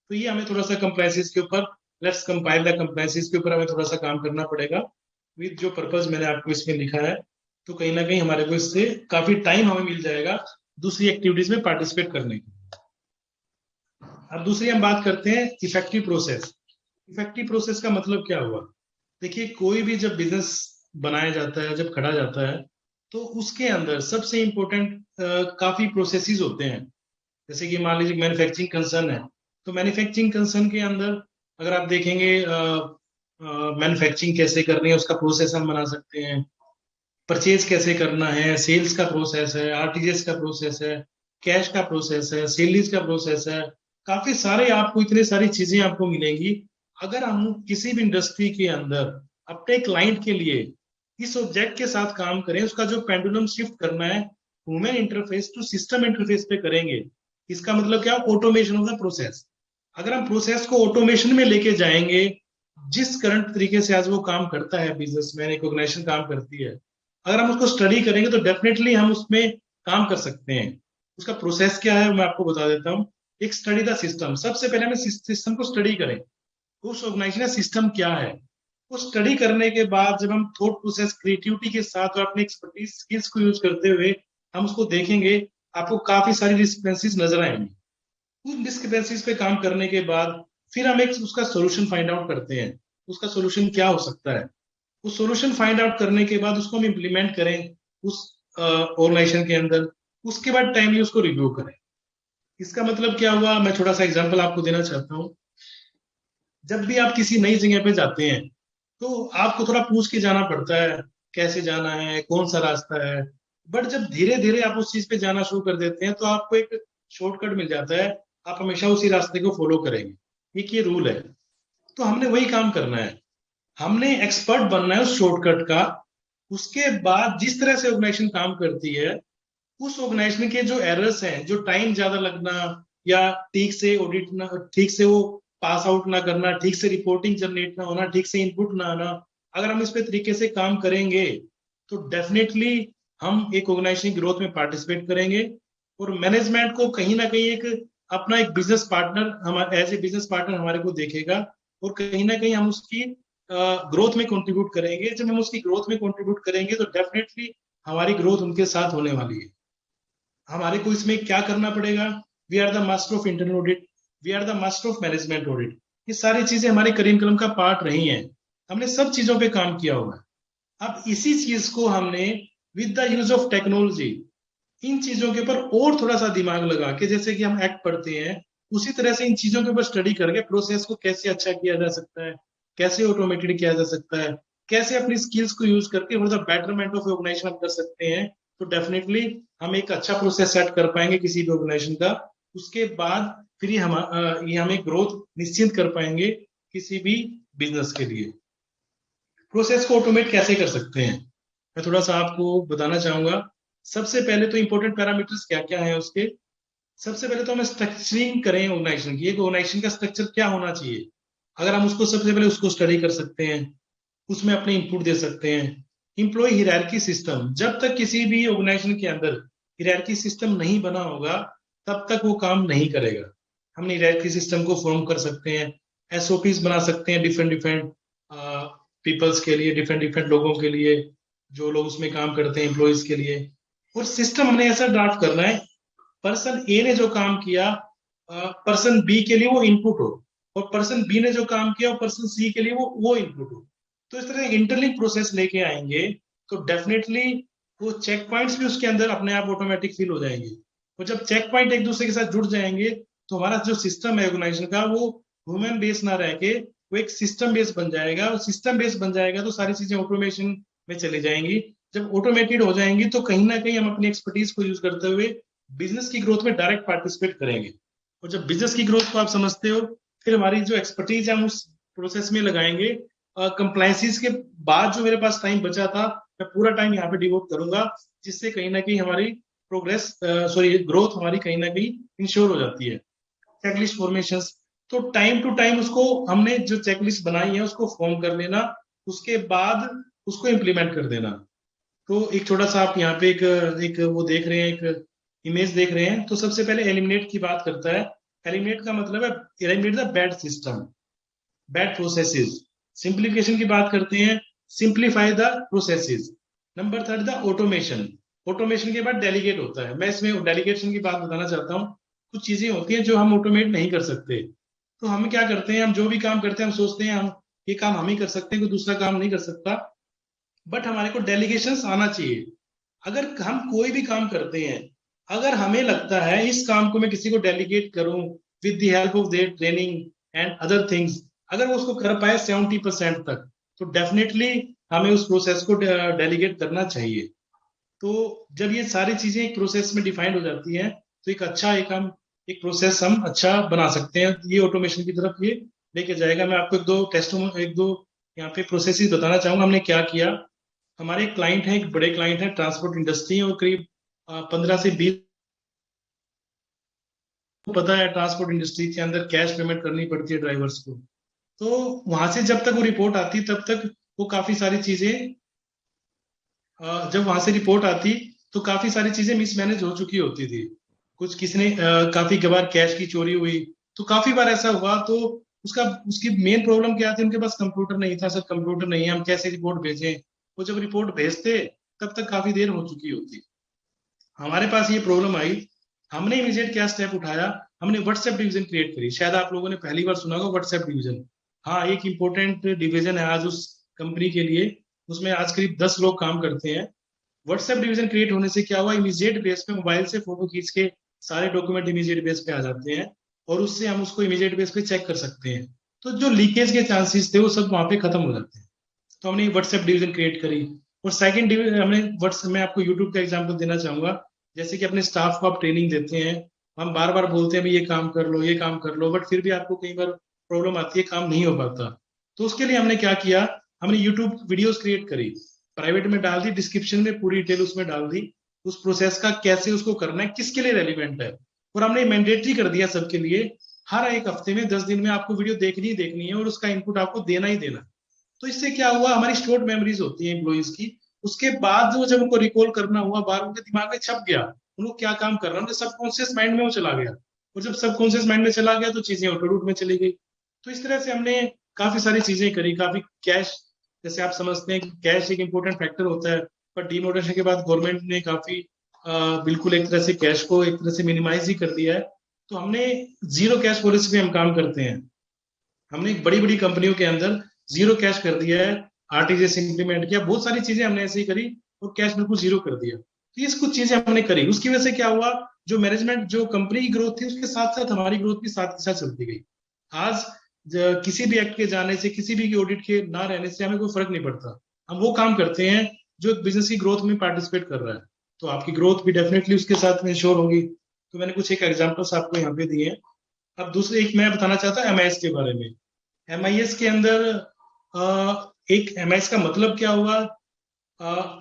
तो ये हमें थोड़ा सा कंप्लायंसेस के ऊपर, लेट्स कंपाइल द कंप्लायंसेस के ऊपर हमें थोड़ा सा काम करना पड़ेगा, विद जो पर्पज मैंने आपको इसमें लिखा है। तो कहीं ना कहीं हमारे को इससे काफी टाइम हमें मिल जाएगा दूसरी एक्टिविटीज में पार्टिसिपेट करने की। अब दूसरी हम बात करते हैं इफेक्टिव प्रोसेस। इफेक्टिव प्रोसेस का मतलब क्या हुआ? देखिए, कोई भी जब बिजनेस बनाया जाता है, जब खड़ा जाता है, तो उसके अंदर सबसे इंपॉर्टेंट काफी प्रोसेसेस होते हैं। जैसे कि मान लीजिए मैन्युफैक्चरिंग कंसर्न है, तो मैन्युफैक्चरिंग कंसर्न के अंदर अगर आप देखेंगे मैन्युफैक्चरिंग कैसे करनी है उसका प्रोसेस हम बना सकते हैं, परचेज कैसे करना है, सेल्स का प्रोसेस है, आरटीजीएस का प्रोसेस है, कैश का प्रोसेस है, सेलिंग का प्रोसेस है, काफी सारे आपको इतनी सारी चीजें आपको मिलेंगी। अगर हम किसी भी इंडस्ट्री के अंदर अपने क्लाइंट के लिए इस ऑब्जेक्ट के साथ काम करें, उसका जो पेंडुलम शिफ्ट करना है human interface to system interface पे करेंगे, इसका मतलब क्या? Automation of the process. अगर हम प्रोसेस को ऑटोमेशन में लेके जाएंगे, जिस करंट तरीके से आज वो काम करता है, बिजनेसमैन एक ऑर्गेनाइजेशन काम करती है, अगर हम उसको स्टडी करेंगे तो डेफिनेटली हम उसमें काम कर सकते हैं। उसका प्रोसेस क्या है मैं आपको बता देता हूँ। एक स्टडी द सिस्टम, सबसे पहले हमें सिस्टम को स्टडी करें, उस ऑर्गेनाइजेशन का सिस्टम क्या है। वो स्टडी करने के बाद जब हम थॉट प्रोसेस क्रिएटिविटी के साथ और अपने एक्सपर्टीज स्किल्स को यूज करते हुए हम उसको देखेंगे, आपको काफी सारी डिस्क्रिपेंसीज नजर आएंगी। उन डिस्क्रिपेंसीज पे काम करने के बाद फिर हम एक उसका सोल्यूशन फाइंड आउट करते हैं, उसका सोल्यूशन क्या हो सकता है। उस सोल्यूशन फाइंड आउट करने के बाद उसको हम इम्प्लीमेंट करें उस ऑर्गेनाइजेशन के अंदर, उसके बाद टाइमली उसको रिव्यू करें। इसका मतलब क्या हुआ? मैं थोड़ा सा एग्जांपल आपको देना चाहता हूँ। जब भी आप किसी नई जगह पे जाते हैं, तो आपको थोड़ा पूछ के जाना पड़ता है, कैसे जाना है, कौन सा रास्ता है। बट जब धीरे धीरे आप उस चीज पे जाना शुरू कर देते हैं, तो आपको एक शॉर्टकट मिल जाता है, आप हमेशा उसी रास्ते को फॉलो करेंगे, एक ये रूल है। तो हमने वही काम करना है, हमने एक्सपर्ट बनना है उस शॉर्टकट का। उसके बाद जिस तरह से ऑर्गेनाइजेशन काम करती है, उस ऑर्गेनाइजेशन के जो एरर्स हैं, जो टाइम ज्यादा लगना, या ठीक से ऑडिट ना, ठीक से वो पास आउट ना करना, ठीक से रिपोर्टिंग जनरेट ना होना, ठीक से इनपुट ना आना, अगर हम इस पे तरीके से काम करेंगे तो डेफिनेटली हम एक ऑर्गेनाइजेशन ग्रोथ में पार्टिसिपेट करेंगे। और मैनेजमेंट को कहीं ना कहीं एक अपना एक बिजनेस पार्टनर, हमारे एज ए बिजनेस पार्टनर हमारे को देखेगा, और कहीं ना कहीं हम उसकी ग्रोथ में कंट्रीब्यूट करेंगे। जब हम उसकी ग्रोथ में कंट्रीब्यूट करेंगे तो डेफिनेटली हमारी ग्रोथ उनके साथ होने वाली है। हमारे को इसमें क्या करना पड़ेगा? We are the master of internal audit, we are the master of management audit. ये सारी चीजें हमारे करिकुलम का पार्ट रही हैं, हमने सब चीजों पे काम किया हुआ है। अब इसी चीज को हमने with the use of technology in चीजों के ऊपर और थोड़ा सा दिमाग लगा के, जैसे कि हम एक्ट पढ़ते हैं, उसी तरह से इन चीजों के ऊपर स्टडी करके प्रोसेस को कैसे अच्छा किया जा सकता है, कैसे ऑटोमेटेड किया जा सकता है, कैसे अपनी स्किल्स को यूज करके for the betterment of organisation कर सकते हैं, तो डेफिनेटली हम एक अच्छा प्रोसेस सेट कर पाएंगे किसी भी ऑर्गेनाइजेशन का। उसके बाद फिर ये हमें ग्रोथ निश्चित कर पाएंगे किसी भी बिजनेस के लिए। प्रोसेस को ऑटोमेट कैसे कर सकते हैं, मैं थोड़ा सा आपको बताना चाहूंगा। सबसे पहले तो इंपॉर्टेंट पैरामीटर्स क्या क्या है उसके। सबसे पहले तो हमें स्ट्रक्चरिंग करें ऑर्गेनाइजेशन की, एक ऑर्गेनाइजेशन का स्ट्रक्चर क्या होना चाहिए। अगर हम उसको सबसे पहले उसको स्टडी कर सकते हैं, उसमें अपने इनपुट दे सकते हैं। इंप्लॉय हिरार्की सिस्टम, जब तक किसी भी ऑर्गेनाइजेशन के अंदर हिरार्की सिस्टम नहीं बना होगा तब तक वो काम नहीं करेगा। हमने हिरार्की सिस्टम को फॉर्म कर सकते हैं, एसओपीज बना सकते हैं डिफरेंट डिफरेंट पीपल्स के लिए, डिफरेंट डिफरेंट लोगों के लिए, जो लोग उसमें काम करते हैं, एम्प्लॉयज के लिए। और सिस्टम हमने ऐसा ड्राफ्ट करना है, पर्सन ए ने जो काम किया पर्सन बी के लिए वो इनपुट हो, और पर्सन बी ने जो काम किया पर्सन सी के लिए वो इनपुट हो। तो इस तरह इंटरलिंक प्रोसेस लेके आएंगे तो डेफिनेटली वो चेक पॉइंट्स भी उसके अंदर अपने आप ऑटोमेटिक फिल हो जाएंगे, और जब चेक पॉइंट एक दूसरे के साथ जुड़ जाएंगे तो हमारा जो सिस्टम है ऑर्गेनाइजेशन का वो ह्यूमन बेस ना रह के वो एक सिस्टम बेस बन जाएगा, और सिस्टम बेस बन जाएगा तो सारी चीजें ऑटोमेशन में चली जाएंगी। जब ऑटोमेटेड हो जाएंगी तो कहीं ना कहीं हम अपनी एक्सपर्टीज को यूज करते हुए बिजनेस की ग्रोथ में डायरेक्ट पार्टिसिपेट करेंगे। और जब बिजनेस की ग्रोथ को आप समझते हो, फिर हमारी जो एक्सपर्टीज है हम उस प्रोसेस में लगाएंगे। कंप्लायंसेस के बाद जो मेरे पास टाइम बचा था मैं पूरा टाइम यहाँ पे डिवोट करूंगा, जिससे कहीं ना कहीं हमारी प्रोग्रेस ग्रोथ हमारी कहीं ना कहीं इंश्योर हो जाती है। चेकलिस्ट फॉर्मेशंस, तो टाइम टू टाइम उसको हमने जो चेकलिस्ट बनाई है उसको फॉर्म कर लेना, उसके बाद उसको इम्प्लीमेंट कर देना। तो एक छोटा सा आप यहाँ पे एक वो देख रहे हैं, एक इमेज देख रहे हैं। तो सबसे पहले एलिमिनेट की बात करता है। एलिमिनेट का मतलब है eliminate the bad system, bad processes. Simplification की बात करते हैं, simplify the processes. Number third the automation. Automation के बाद डेलीगेट होता है। मैं इसमें डेलीगेशन की बात बताना चाहता हूँ। कुछ चीजें होती हैं जो हम ऑटोमेट नहीं कर सकते, तो हम क्या करते हैं, हम जो भी काम करते हैं हम सोचते हैं हम ये काम हम ही कर सकते हैं, कोई दूसरा काम नहीं कर सकता। बट हमारे को डेलीगेशन आना चाहिए। अगर हम कोई भी काम करते हैं, अगर हमें लगता है इस काम को मैं किसी को डेलीगेट करूं with the help of their training and other things, अगर वो उसको कर पाए 70% तक, तो डेफिनेटली हमें उस प्रोसेस को डेलीगेट करना चाहिए। तो जब ये सारी चीजें एक प्रोसेस में डिफाइंड हो जाती हैं तो एक प्रोसेस हम अच्छा बना सकते हैं। ये ऑटोमेशन की तरफ ये लेके जाएगा। मैं आपको एक दो यहाँ पे प्रोसेसेस बताना चाहूंगा हमने क्या किया। हमारे क्लाइंट है, एक बड़े क्लाइंट है, ट्रांसपोर्ट इंडस्ट्री, और करीब 15 से 20, पता है ट्रांसपोर्ट इंडस्ट्री के अंदर कैश पेमेंट करनी पड़ती है ड्राइवर्स को। तो वहां से जब तक वो रिपोर्ट आती तब तक वो काफी सारी चीजें जब वहां से रिपोर्ट आती तो काफी सारी चीजें मिसमैनेज हो चुकी होती थी। कुछ किसी ने काफी बार कैश की चोरी हुई, तो काफी बार ऐसा हुआ। तो उसकी मेन प्रॉब्लम क्या थी, उनके पास कंप्यूटर नहीं था। सर कंप्यूटर नहीं है, हम कैसे रिपोर्ट भेजें। वो जब रिपोर्ट भेजते तब तक काफी देर हो चुकी होती। हमारे पास ये प्रॉब्लम आई, हमने इमीडिएट क्या स्टेप उठाया, हमने व्हाट्सएप डिवीजन क्रिएट करी। शायद आप लोगों ने पहली बार सुना होगा व्हाट्सएप डिवीजन। हाँ, एक इंपॉर्टेंट डिवीजन है आज उस कंपनी के लिए। उसमें आज करीब 10 लोग काम करते हैं। व्हाट्सएप डिवीजन क्रिएट होने से क्या हुआ, इमीडिएट बेस पे मोबाइल से फोटो खींच के सारे डॉक्यूमेंट इमीडिएट बेस पे आ जाते हैं, और उससे हम उसको इमीडिएट बेस पे चेक कर सकते हैं। तो जो लीकेज के चांसेस थे वो सब वहां पे खत्म हो जाते हैं। तो हमने व्हाट्सएप डिवीजन क्रिएट करी। और सेकंड डिवीजन हमने व्हाट्सएप में, आपको यूट्यूब का एग्जांपल देना चाहूंगा। जैसे कि अपने स्टाफ को आप ट्रेनिंग देते हैं, हम बार बार बोलते हैं भाई ये काम कर लो, ये काम कर लो, बट फिर भी आपको कई बार प्रॉब्लम आती है, काम नहीं हो पाता। तो उसके लिए हमने क्या किया, हमने यूट्यूब वीडियोस क्रिएट करी, प्राइवेट में डाल दी, डिस्क्रिप्शन में पूरी डिटेल उसमें डाल दी, उस प्रोसेस का कैसे उसको करना है, किसके लिए रेलिवेंट है। और हमने मैंडेटरी कर दिया सबके लिए, हर एक हफ्ते में 10 दिन में आपको वीडियो देखनी ही देखनी है, और उसका इनपुट आपको देना ही देना। तो इससे क्या हुआ, हमारी स्टोर्ड मेमोरीज होती है एम्प्लॉइज की। उसके बाद जो जब उनको रिकॉल करना हुआ, बार उनके दिमाग में छप गया उनको क्या काम कर रहा है, उनके सबकॉन्शियस माइंड में वो चला गया। और जब सबकॉन्शियस माइंड में चला गया तो चीजें ऑटो रूट में चली गई। तो इस तरह से हमने काफी सारी चीजें करी। काफी कैश, जैसे आप समझते हैं कि कैश एक इंपॉर्टेंट फैक्टर होता है, पर डिमोनेटाइजेशन के बाद गवर्नमेंट ने काफी बिल्कुल एक तरह से कैश को एक तरह से मिनिमाइज ही कर दिया है। तो हमने जीरो कैश पॉलिसी पे हम काम करते हैं। हमने बड़ी बड़ी कंपनियों के अंदर जीरो कैश कर दिया है, आरटीजीएस इंप्लीमेंट किया, बहुत सारी चीजें हमने ऐसे ही करी और कैश बिल्कुल जीरो कर दिया। तो ये कुछ चीजें हमने करी, उसकी वजह से क्या हुआ, जो मैनेजमेंट, जो कंपनी की ग्रोथ थी उसके साथ साथ हमारी ग्रोथ भी साथ के साथ चलती गई। आज किसी भी एक्ट के जाने से, किसी भी ऑडिट के ना रहने से हमें कोई फर्क नहीं पड़ता। हम वो काम करते हैं जो बिजनेस की ग्रोथ में पार्टिसिपेट कर रहा है, तो आपकी ग्रोथ भी डेफिनेटली उसके साथ में इंश्योर होगी। तो मैंने कुछ एक एग्जांपल्स आपको यहाँ पे दिए हैं। अब दूसरे एक मैं बताना चाहता हूँ एमआईएस के बारे में। एमआईएस के अंदर एक एमआईएस का मतलब क्या हुआ,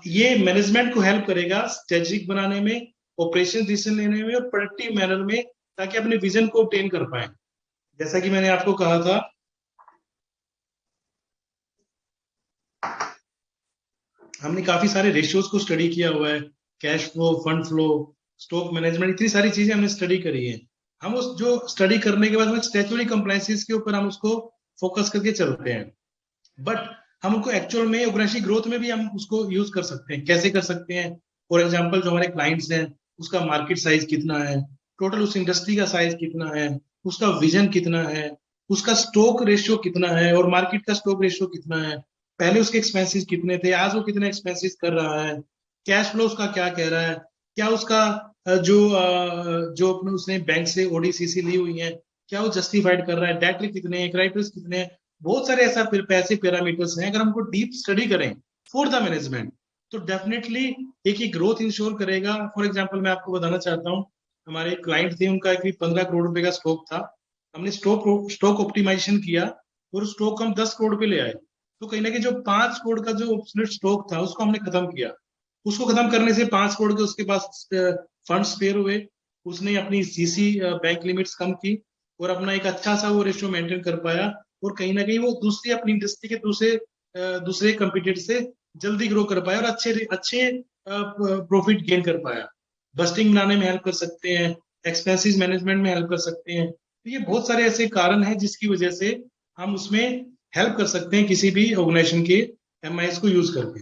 ये मैनेजमेंट को हेल्प करेगा स्ट्रेटेजिक बनाने में, ऑपरेशन डिसीजन लेने में और प्रोडक्टिव मैनर में, ताकि अपने विजन को ऑब्टेन कर पाए। जैसा कि मैंने आपको कहा था, हमने काफी सारे रेशियोज को स्टडी किया हुआ है, cash flow, fund flow, stock management, इतनी सारी चीजें हमने स्टडी करी है। हम उस जो स्टडी करने के बाद हम स्टैट्यूटरी कंप्लायंसेस के ऊपर हम उसको फोकस करके चलते हैं। बट हम उनको एक्चुअल में ऑर्गेनाइजेशन ग्रोथ में भी हम उसको यूज कर सकते हैं। कैसे कर सकते हैं, फॉर एग्जांपल जो हमारे क्लाइंट्स हैं उसका मार्केट साइज कितना है, टोटल उस इंडस्ट्री का साइज कितना है, उसका विजन कितना है, उसका स्टॉक रेशियो कितना है और मार्केट का स्टॉक रेशियो कितना है, पहले उसके एक्सपेंसेस कितने थे, आज वो कितने एक्सपेंसेस कर रहा है, कैश फ्लो उसका क्या कह रहा है, क्या उसका जो अपने उसने बैंक से ओडीसीसी ली हुई है, क्या वो जस्टिफाइड कर रहा है, डेट कितने हैं, क्रेडिटर्स कितने हैं, बहुत सारे ऐसा पैसे पैरामीटर्स हैं। अगर हमको डीप स्टडी करें फॉर द मैनेजमेंट तो डेफिनेटली एक ही ग्रोथ इंश्योर करेगा। फॉर एग्जांपल मैं आपको बताना चाहता हूँ, हमारे क्लाइंट थे, उनका करीब 15 करोड़ रुपए का स्टॉक था। हमने स्टॉक ऑप्टिमाइजेशन किया और स्टॉक हम 10 करोड़ पे ले आए। तो कहीं ना कहीं जो 5 करोड़ का जो स्टॉक था उसको हमने खत्म किया। उसको खत्म करने से 5 करोड़ के उसके पास फंड स्पेयर हुए। उसने अपनी सीसी बैंक लिमिट्स कम की और अपना एक अच्छा सा वो रेशियो मेंटेन कर पाया। और कहीं ना कहीं वो दूसरी अपनी इंडस्ट्री के दूसरे कंपटीटर से जल्दी ग्रो कर पाया और अच्छे अच्छे प्रॉफिट गेन कर पाया। बस्टिंग बनाने में हेल्प कर सकते हैं, एक्सपेंसेस मैनेजमेंट में हेल्प कर सकते हैं। तो ये बहुत सारे ऐसे कारण हैं जिसकी वजह से हम उसमें हेल्प कर सकते हैं किसी भी ऑर्गेनाइजेशन के एमआईएस को यूज करके।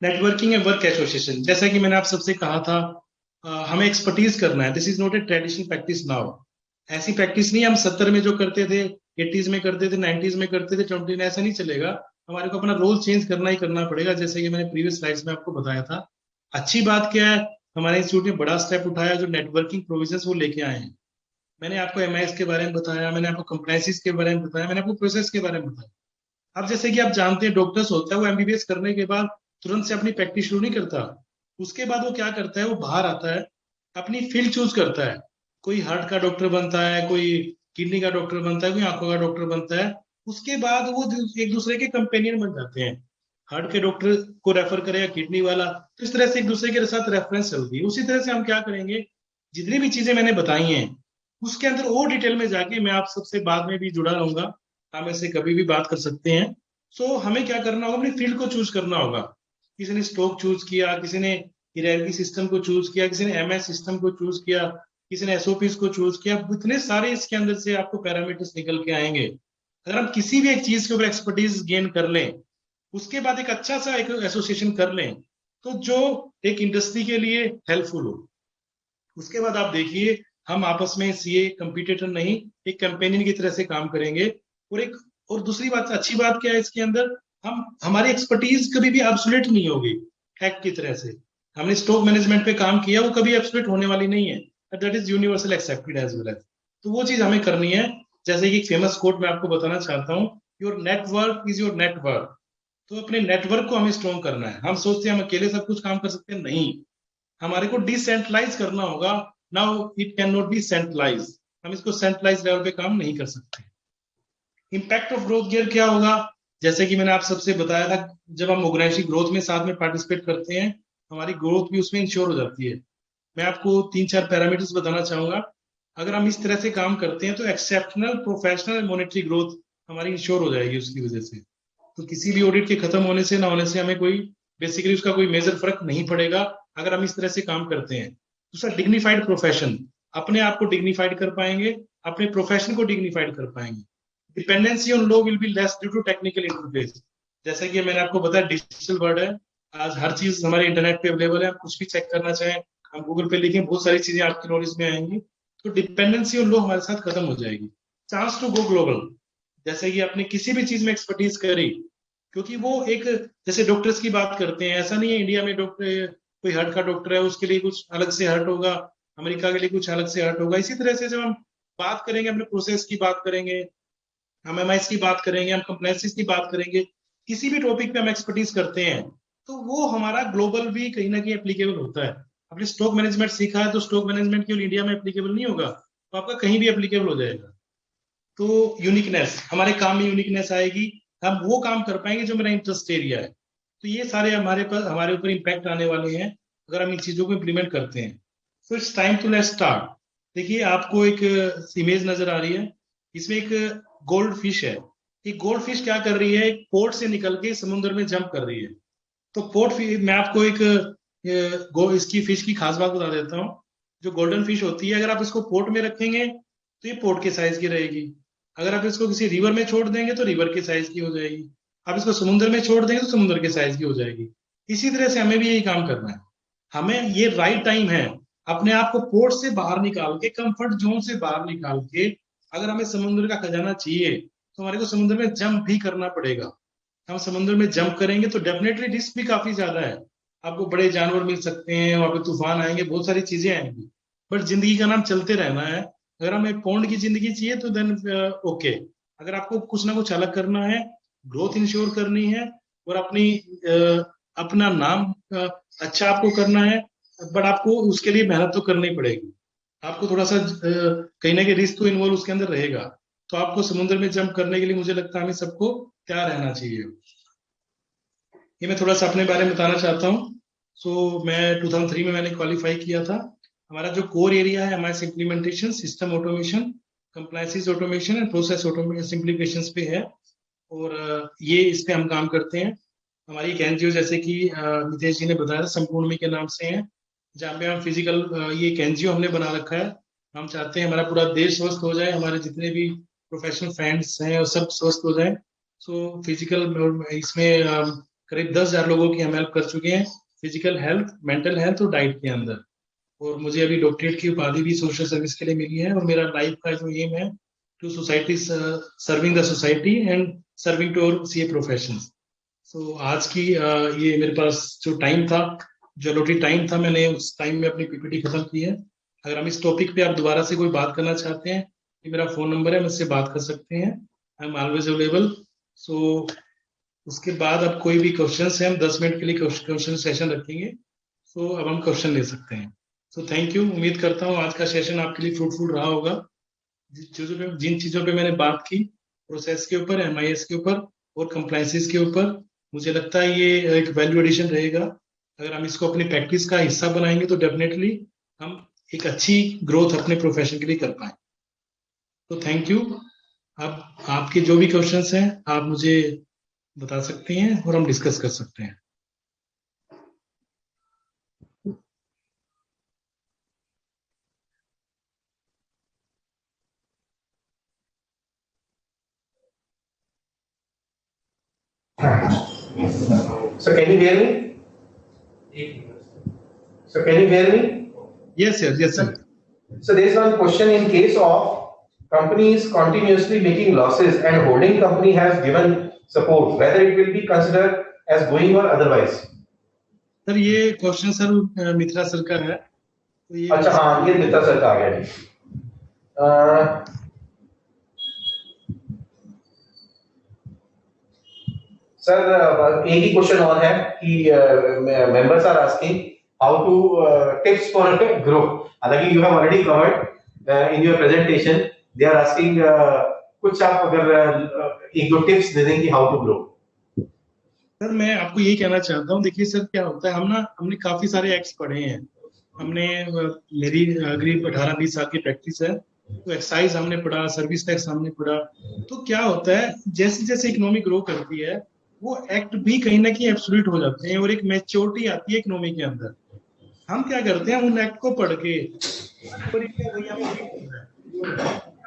नेटवर्किंग एंड वर्क एसोसिएशन, जैसा कि मैंने आप सबसे कहा था, हमें एक्सपर्टीज करना है। This is not a traditional practice now. ऐसी प्रैक्टिस नहीं हम 70 में जो करते थे, 80s में करते थे, 90s में करते थे, 20 में, ऐसा नहीं चलेगा। हमारे को अपना रोल चेंज करना ही करना पड़ेगा, जैसे कि मैंने प्रीवियस स्लाइड्स में आपको बताया था। अच्छी बात क्या है, हमारे इंस्टीट्यूट ने बड़ा स्टेप उठाया, जो नेटवर्किंग प्रोविजंस वो लेके आए हैं। मैंने आपको एमआईएस के बारे में बताया, मैंने आपको कंप्लायंसेस के बारे में बताया, मैंने आपको प्रोसेस के बारे में बताया। अब जैसे कि आप जानते हैं, डॉक्टर्स होता है वो एमबीबीएस करने के बाद तुरंत से अपनी प्रैक्टिस शुरू नहीं करता। उसके बाद वो क्या करता है, वो बाहर आता है, अपनी फील्ड चूज करता है। कोई हार्ट का डॉक्टर बनता है, कोई किडनी का डॉक्टर बनता है, कोई आंखों का डॉक्टर बनता है। उसके बाद वो एक दूसरे के कंपेनियन बन जाते हैं। हार्ट के डॉक्टर को रेफर करेगा किडनी वाला, तो इस तरह से एक दूसरे के साथ रेफरेंस चलती है। उसी तरह से हम क्या करेंगे, जितनी भी चीजें मैंने बताई हैं उसके अंदर और डिटेल में जाके मैं आप सबसे बाद में भी जुड़ा रहूंगा, हम ऐसे कभी भी बात कर सकते हैं। सो हमें क्या करना होगा, अपनी फील्ड को चूज करना होगा। किसी ने स्टॉक चूज किया, किसी ने हिरार्की सिस्टम को चूज किया, किसी ने एमएस सिस्टम को चूज किया, किसी ने एसओपीस को चूज किया। इतने सारे इसके अंदर से आपको पैरामीटर्स निकल के आएंगे। अगर हम किसी भी एक चीज के ऊपर एक्सपर्टीज गेन कर लें, उसके बाद एक अच्छा सा एक एसोसिएशन कर लें, तो जो एक इंडस्ट्री के लिए हेल्पफुल हो। उसके बाद आप देखिए, हम आपस में सीए कंपटीटर नहीं, एक कंपेनियन की तरह से काम करेंगे। और दूसरी बात, अच्छी बात क्या है इसके अंदर, हम हमारी एक्सपर्टीज कभी भी एब्सोल्यूट नहीं होगी। हैक की तरह से हमने स्टॉक मैनेजमेंट पे काम किया, वो कभी एब्सोल्यूट होने वाली नहीं है। That is universal accepted as well as. तो वो चीज हमें करनी है। जैसे कि फेमस कोट मैं आपको बताना चाहता हूँ, your network is your network. तो अपने नेटवर्क को हमें स्ट्रॉन्ग करना है। हम सोचते हैं हम अकेले सब कुछ काम कर सकते हैं, नहीं, हमारे को डिसेंट्रलाइज करना होगा। Now it can not be centralise, हम इसको सेंट्रलाइज लेवल पे काम नहीं कर सकते। इम्पैक्ट ऑफ ग्रोथ गियर क्या होगा, जैसे कि मैंने आप सबसे बताया था, जब हम ऑर्गेनाइजेशन ग्रोथ में साथ में पार्टिसिपेट करते हैं, हमारी ग्रोथ भी उसमें इंश्योर हो जाती है। मैं आपको 3-4 पैरामीटर्स बताना चाहूंगा। अगर हम इस तरह से काम करते हैं तो एक्सेप्शनल प्रोफेशनल मॉनेटरी ग्रोथ हमारी इंश्योर हो जाएगी उसकी वजह से। तो किसी भी ऑडिट के खत्म होने से ना होने से हमें कोई बेसिकली उसका कोई मेजर फर्क नहीं पड़ेगा, अगर हम इस तरह से काम करते हैं। दूसरा, डिग्निफाइड प्रोफेशन, अपने आप को डिग्निफाइड कर पाएंगे, अपने प्रोफेशन को डिग्निफाइड कर पाएंगे। Dependency on law will be less due to technical interface. जैसा कि मैंने आपको बताया, डिजिटल वर्ल्ड है, आज हर चीज हमारे इंटरनेट पे अवेलेबल है। आप कुछ भी चेक करना चाहें, हम गूगल पे लिखें, बहुत सारी चीजें आपकी नॉलेज में आएंगी। तो डिपेंडेंसी ऑन लॉ हमारे साथ खत्म हो जाएगी। चांस टू गो ग्लोबल, जैसे कि आपने किसी भी चीज में एक्सपर्टीज करी, क्योंकि वो एक, जैसे डॉक्टर्स की बात करते हैं, ऐसा नहीं है इंडिया में डॉक्टर, कोई हार्ट का डॉक्टर है उसके लिए कुछ अलग से हर्ट होगा, अमेरिका के लिए कुछ अलग से हर्ट होगा। इसी तरह से जब हम बात करेंगे, अपने प्रोसेस की बात करेंगे, हम एमआईएस की बात करेंगे, हम कंप्लायंसेस की बात करेंगे, किसी भी टॉपिक पे हम एक्सपर्टीज करते हैं, तो वो हमारा ग्लोबल भी कहीं ना कहीं एप्लीकेबल होता है। आपने स्टॉक मैनेजमेंट सीखा है, तो स्टॉक मैनेजमेंट केवल इंडिया में एप्लीकेबल नहीं होगा, तो आपका कहीं भी एप्लीकेबल हो जाएगा। तो यूनिकनेस, हमारे काम में यूनिकनेस आएगी, हम वो काम कर पाएंगे जो मेरा इंटरेस्ट एरिया है। तो ये सारे हमारे ऊपर इम्पैक्ट आने वाले हैं अगर हम इन चीजों को इम्प्लीमेंट करते हैं। So it's time to let's start. देखिए, आपको एक इमेज नजर आ रही है, इसमें एक गोल्ड फिश है। ये गोल्ड फिश क्या कर रही है, एक पोर्ट से निकल के समुद्र में जंप कर रही है। तो मैं आपको इसकी फिश की खास बात बता देता हूँ। जो गोल्डन फिश होती है, अगर आप इसको पोर्ट में रखेंगे तो ये पोर्ट के साइज की रहेगी। अगर आप इसको किसी रिवर में छोड़ देंगे तो रिवर के साइज की हो जाएगी। आप इसको समुद्र में छोड़ देंगे तो समुद्र के साइज की हो जाएगी। इसी तरह से हमें भी यही काम करना है। हमें ये राइट टाइम है अपने आप को पोर्ट से बाहर निकाल के, कंफर्ट जोन से बाहर निकाल के, अगर हमें समुद्र का खजाना चाहिए तो हमारे को समुद्र में जंप भी करना पड़ेगा। हम समुद्र में जंप करेंगे तो डेफिनेटली रिस्क भी काफी ज्यादा है। आपको बड़े जानवर मिल सकते हैं, वहां पे तूफान आएंगे, बहुत सारी चीजें आएंगी, बट जिंदगी का नाम चलते रहना है। अगर हमें पौंड की जिंदगी चाहिए तो देन ओके। अगर आपको कुछ ना कुछ अलग करना है, ग्रोथ इंश्योर करनी है और अपना नाम अच्छा आपको करना है, बट आपको उसके लिए मेहनत तो करनी पड़ेगी। आपको थोड़ा सा कहीं ना कहीं रिस्क तो इन्वॉल्व उसके अंदर रहेगा। तो आपको समुद्र में जंप करने के लिए मुझे लगता है हमें सबको तैयार रहना चाहिए। ये मैं थोड़ा सा अपने बारे में बताना चाहता हूँ। मैं 2003 में मैंने क्वालिफाई किया था। हमारा जो कोर एरिया है हमारे implementation, system automation, compliances automation and process automation simplification पे है, और ये इस पे हम काम करते हैं। हमारी एक एनजीओ, जैसे कि नितेश जी ने बताया, संपूर्णमी के नाम से है, जहाँ पे हम फिजिकल, ये एक एनजीओ हमने बना रखा है। हम चाहते हैं हमारा पूरा देश स्वस्थ हो जाए, हमारे जितने भी प्रोफेशनल फ्रेंड्स हैं वो सब स्वस्थ हो जाए। फिजिकल इसमें करीब 10,000 लोगों की हम हेल्प कर चुके हैं, फिजिकल हेल्थ, मेंटल हेल्थ और डाइट के अंदर। और मुझे अभी डॉक्टरेट की उपाधि भी सोशल सर्विस के लिए मिली है। और मेरा लाइफ का जो एम है, to society, serving the society and serving to our CA profession. आज की ये मेरे पास जो टाइम था, जो अलॉटेड टाइम था, मैंने उस टाइम में अपनी पीपीटी खत्म की है। अगर हम इस टॉपिक पे आप दोबारा से कोई बात करना चाहते हैं, ये मेरा फोन नंबर है, मुझसे बात कर सकते हैं। I am always available. उसके बाद अब कोई भी क्वेश्चन है, हम 10 मिनट के लिए क्वेश्चन सेशन रखेंगे। अब हम क्वेश्चन ले सकते हैं। Thank you. उम्मीद करता हूँ आज का सेशन आपके लिए फ्रूटफुल रहा होगा। जिन चीजों पे मैंने बात की, प्रोसेस के ऊपर, एमआईएस के ऊपर और कंप्लायंसेस के ऊपर, मुझे लगता है ये एक वैल्यू एडिशन रहेगा। अगर हम इसको अपनी प्रैक्टिस का हिस्सा बनाएंगे तो डेफिनेटली हम एक अच्छी ग्रोथ अपने प्रोफेशन के लिए कर पाए। Thank you. अब आपके जो भी क्वेश्चंस हैं आप मुझे बता सकते हैं और हम डिस्कस कर सकते हैं। So can you hear me? So can you hear me? Yes, sir. Yes, sir. So there is one question: in case of companies continuously making losses and holding company has given support, whether it will be considered as going or otherwise? Sir ये question sir मित्रा sir का है। तो ये अच्छा, हाँ, ये मित्रा sir का आ गया। सर एक ही क्वेश्चन और है कि members are asking how to tips for grow. हालांकि you have already covered in your presentation, they are asking कुछ आप अगर एक दो टिप्स दे दें कि हाउ टू ग्रो। सर मैं आपको यही कहना चाहता हूँ, देखिए सर क्या होता है, हमने काफी सारे एक्ट्स पढ़े हैं। हमने मेरी करीब 18-20 साल की प्रैक्टिस है, तो एक्साइज हमने पढ़ा, सर्विस टैक्स हमने पढ़ा। तो क्या होता है, जैसे जैसे इकोनॉमी ग्रो करती है वो एक्ट भी कहीं ना कहीं एब्सोल्यूट हो जाते हैं और एक मैच्योरिटी आती है इकोनॉमी के अंदर। हम क्या करते हैं, उन एक्ट को पढ़ के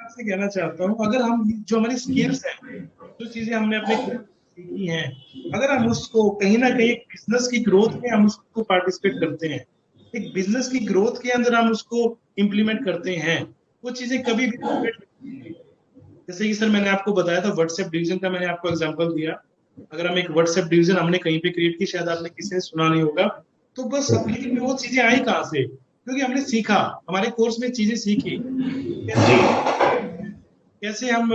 आपसे कहना चाहता हूँ, अगर हम जो हमारी स्किल्स हैं, जो चीजें हमने अपने सीखी हैं, अगर हम उसको कहीं ना कहीं बिजनेस की ग्रोथ में हम उसको पार्टिसिपेट करते हैं, एक बिजनेस की ग्रोथ के अंदर हम उसको इम्प्लीमेंट करते हैं, वो चीजें कभी भी, जैसे कि सर मैंने आपको बताया था व्हाट्सएप डिवीजन का, मैंने आपको एग्जांपल दिया। अगर हम एक व्हाट्सएप डिवीजन हमने कहीं पे क्रिएट की, शायद आपने किसी ने सुना नहीं होगा, तो बस लेकिन वो चीजें आई कहाँ से? क्योंकि हमने सीखा, हमारे कोर्स में चीजें सीखी, कैसे हम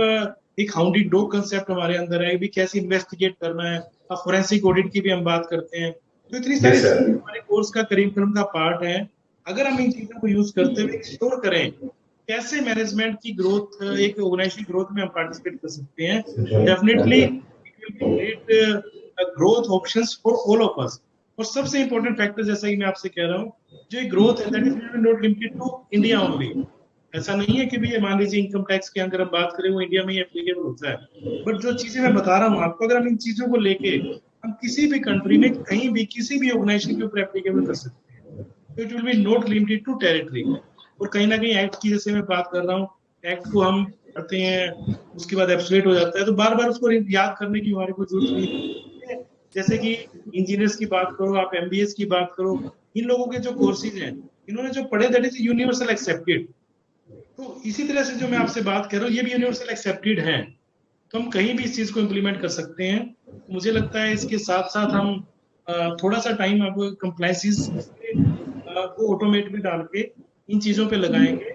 एक हाउंडी डॉग कंसेप्ट हमारे अंदर है भी, कैसे इन्वेस्टिगेट करना है, फोरेंसिक ऑडिट की भी हम बात करते हैं। तो इतनी सारी चीजें हमारे कोर्स का करिकुलम का पार्ट है। अगर हम इन चीजों को यूज करते हुए एक्सप्लोर करें कैसे मैनेजमेंट की ग्रोथ, एक ऑर्गेनाइजेशन ग्रोथ में हम पार्टिसिपेट कर सकते हैं, definitely it will be great growth options for all of us. और सबसे इंपॉर्टेंट फैक्टर, जैसा कि मैं आपसे कह रहा हूँ, जो ग्रोथ है that is not limited to India only. ऐसा नहीं है कि भी मान लीजिए इनकम टैक्स की अगर हम बात करें वो इंडिया में ही एप्लीकेबल होता है, बट जो चीजें मैं बता रहा हूँ आपको, अगर हम इन चीजों को लेके हम किसी भी कंट्री में कहीं भी किसी भी ऑर्गेनाइजेशन के ऊपर एप्लीकेबल कर सकते हैं, तो it will be not limited to territory. और कहीं ना कहीं एक्ट की, जैसे मैं बात कर रहा हूँ, एक्ट को हम करते हैं उसके बाद एब्सोल्यूट हो जाता है, तो बार बार उसको याद करने की हमारे को जरूरत नहीं है। जैसे कि इंजीनियर्स की बात करो, आप एमबीएस की बात करो, इन लोगों के जो कोर्सेज हैं, इन्होंने जो पढ़े दैट इज यूनिवर्सल एक्सेप्टेड। तो इसी तरह से जो मैं आपसे बात कर रहा हूँ ये भी यूनिवर्सल एक्सेप्टेड है, तो हम कहीं भी इस चीज को इम्प्लीमेंट कर सकते हैं। तो मुझे लगता है इसके साथ साथ हम थोड़ा सा टाइम आप कंप्लायंसेस को ऑटोमेट में डाल के इन चीजों पे लगाएंगे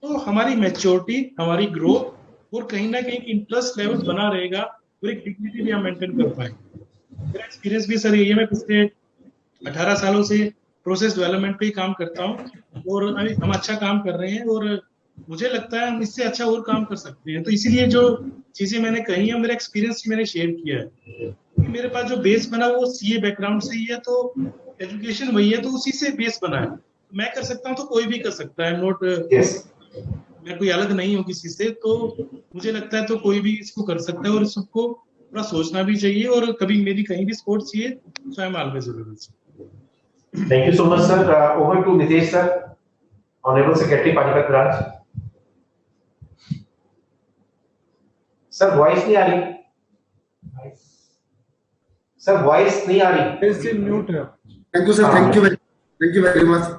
तो हमारी मैच्योरिटी, हमारी ग्रोथ और कहीं ना कहीं इंटरेस्ट लेवल बना रहेगा और एक डिग्निटी भी हम मेंटेन कर पाएंगे। मेरा एक्सपीरियंस भी सर ये है, मैं पिछले 18 सालों से प्रोसेस डेवलपमेंट पे ही काम करता हूँ और अभी हम अच्छा काम कर रहे हैं और मुझे लगता है हम इससे अच्छा और काम कर सकते हैं। तो इसीलिए जो चीजें मैंने कही है मेरा एक्सपीरियंस मैंने शेयर किया है, क्योंकि मेरे पास जो बेस बना वो सीए बैकग्राउंड से ही है, तो एजुकेशन वही है, तो उसी से बेस बना है। मैं कर सकता हूँ तो कोई भी कर सकता है, नोट Yes. मैं कोई अलग नहीं हूँ किसी से, तो मुझे लगता है तो कोई भी इसको कर सकता है और सबको थोड़ा सोचना भी चाहिए और कभी मेरी कहीं भी सपोर्ट चाहिए तो I am always available. Thank you so much, sir. Over to Nitesh, sir, Honorable Secretary, Panipat Branch. Sir, voice नहीं आ रही. Sir, voice नहीं आ रही. Still mute है. Thank you, sir. Thank you very much.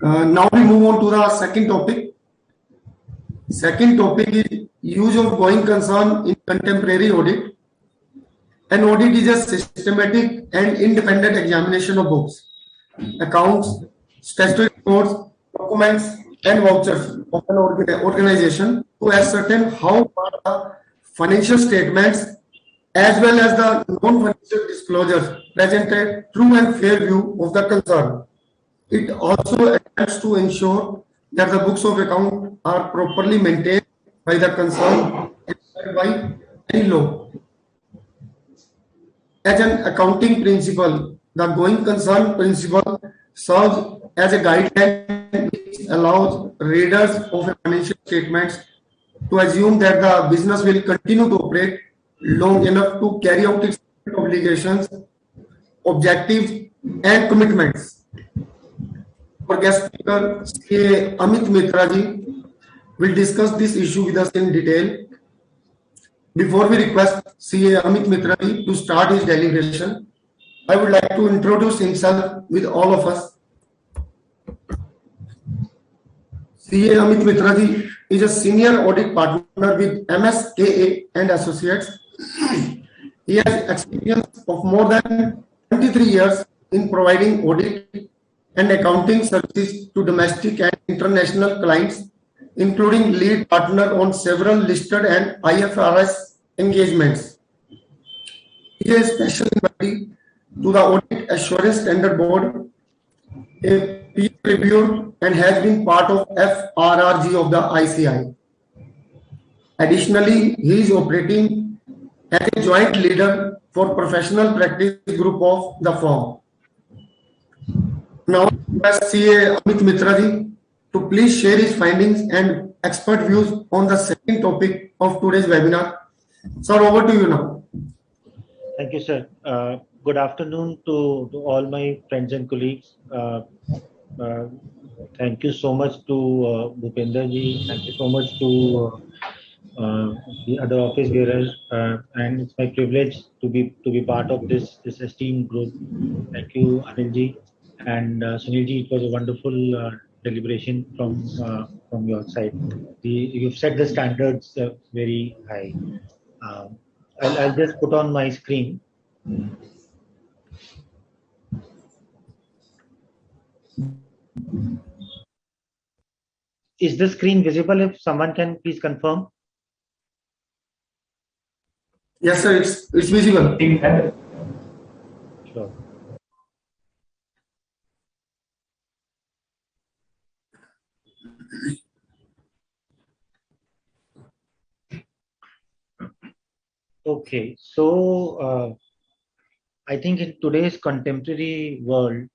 Now we move on to the second topic. Second topic is use of going concern in contemporary audit. An audit is a systematic and independent examination of books, accounts, statutory reports, documents, and vouchers of an organization to ascertain how far the financial statements as well as the non-financial disclosures presented true and fair view of the concern. It also attempts to ensure that the books of account are properly maintained by the concern and by any law. As an accounting principle, the going concern principle serves as a guideline which allows readers of financial statements to assume that the business will continue to operate long enough to carry out its obligations, objectives, and commitments. Our guest speaker, CA Amit Mitra ji, will discuss this issue with us in detail. Before we request CA Amit Mitra ji to start his deliberation, I would like to introduce himself with all of us. CA Amit Mitra ji is a senior audit partner with MSKA and Associates. He has experience of more than 23 years in providing audit and accounting services to domestic and international clients, including lead partner on several listed and IFRS engagements. He is a special invitee to the Audit Assurance Standard Board, a peer reviewer, and has been part of FRRG of the ICI. Additionally, he is operating as a joint leader for professional practice group of the firm. Now, I ask CA Amit Mitra ji to please share his findings and expert views on the second topic of today's webinar. Sir, over to you now. Thank you, sir. Good afternoon to all my friends and colleagues. Thank you so much to Bhupender ji. Thank you so much to the other office bearers, and it's my privilege to be part of this esteemed group. Thank you, Anil ji and Sunil ji. It was a wonderful deliberation from your side. You've set the standards very high. I'll just put on my screen. Is the screen visible? If someone can please confirm. Yes, sir, it's visible. Sure. Okay, so I think in today's contemporary world,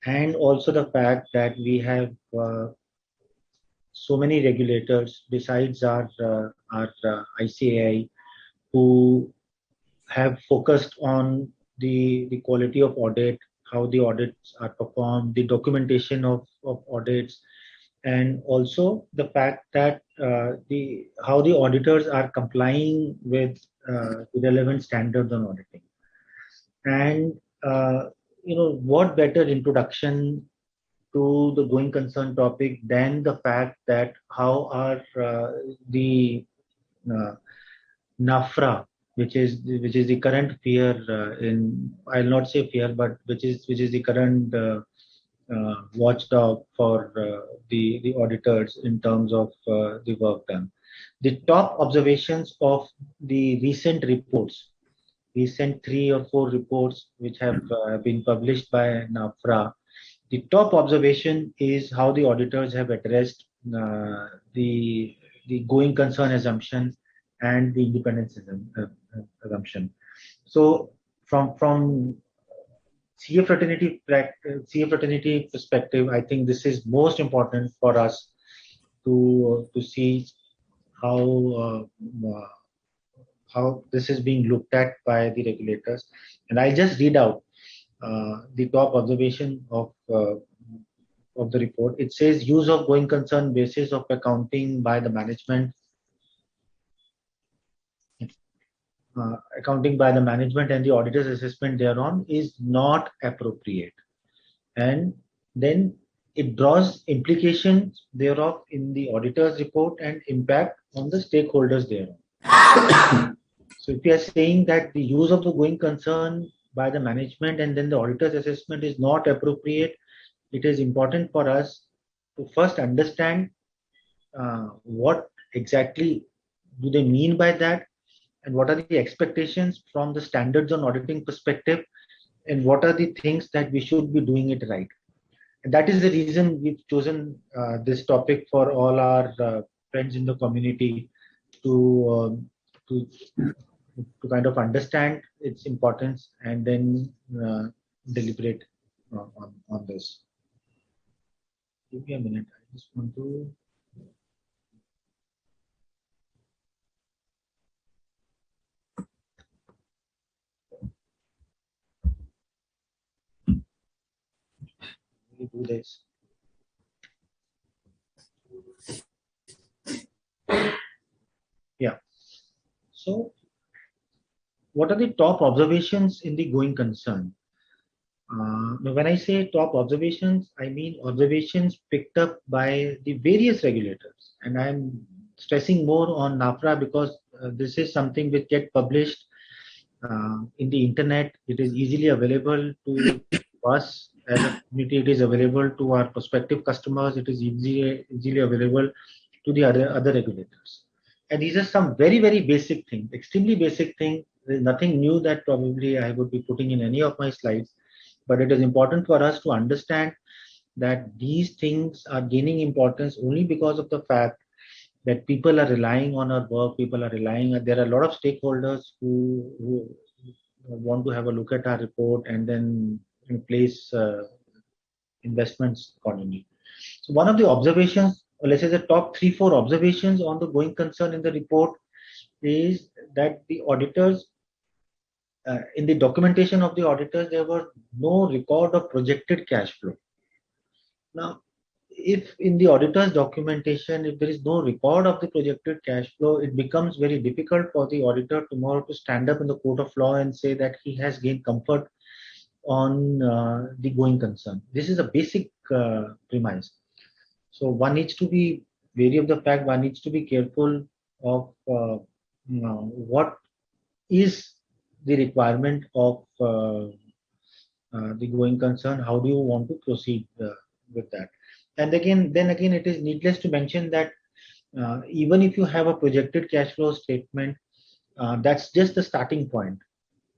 and also the fact that we have so many regulators besides our ICAI who have focused on the quality of audit, how the audits are performed, the documentation of audits, and also the fact that how the auditors are complying with the relevant standards on auditing. And what better introduction to the going concern topic than the fact that how are the NAFRA which is the current fear I'll not say fear, but which is the current watchdog for the auditors in terms of the work done. The top observations of the recent reports, recent 3 or 4 reports which have been published by NAFRA, the top observation is how the auditors have addressed the going concern assumption and the independence assumption. So from CA fraternity perspective, I think this is most important for us to see how this is being looked at by the regulators. And I'll just read out the top observation of the report. It says use of going concern basis of accounting by the management. Accounting by the management and the auditor's assessment thereon is not appropriate. And then it draws implications thereof in the auditor's report and impact on the stakeholders thereon. So if we are saying that the use of the going concern by the management and then the auditor's assessment is not appropriate, it is important for us to first understand what exactly do they mean by that, and what are the expectations from the standards on auditing perspective, and what are the things that we should be doing it right. And that is the reason we've chosen this topic for all our friends in the community to kind of understand its importance and then deliberate on this. Give me a minute. I just want to. Do this. Yeah. So, what are the top observations in the going concern? When I say top observations, I mean observations picked up by the various regulators, and I'm stressing more on NAFRA because this is something which gets published in the internet. It is easily available to us as a community. It is available to our prospective customers. It is easily available to the other regulators. And these are some very, very basic things, extremely basic things. There's nothing new that probably I would be putting in any of my slides, but it is important for us to understand that these things are gaining importance only because of the fact that people are relying on our work, there are a lot of stakeholders who want to have a look at our report and then place investments accordingly. So one of the observations, or let's say the top 3-4 observations on the going concern in the report is that the auditors, in the documentation of the auditors, there were no record of projected cash flow. Now, if in the auditor's documentation, if there is no record of the projected cash flow, it becomes very difficult for the auditor tomorrow to stand up in the court of law and say that he has gained comfort on the going concern. This is a basic premise. So one needs to be wary of the fact, one needs to be careful of what is the requirement of the going concern. How do you want to proceed with that? And then again, it is needless to mention that even if you have a projected cash flow statement, that's just the starting point.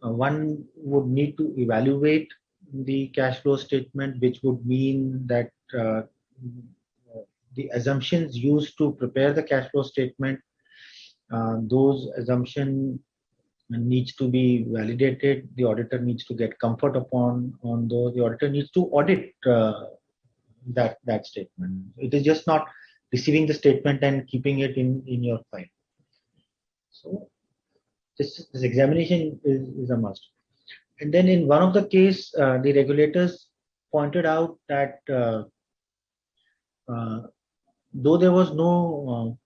One would need to evaluate the cash flow statement, which would mean that the assumptions used to prepare the cash flow statement, those assumptions needs to be validated. The auditor needs to get comfort upon those. The auditor needs to audit that statement. It is just not receiving the statement and keeping it in your file. So this examination is a must. And then in one of the case, the regulators pointed out that though there was no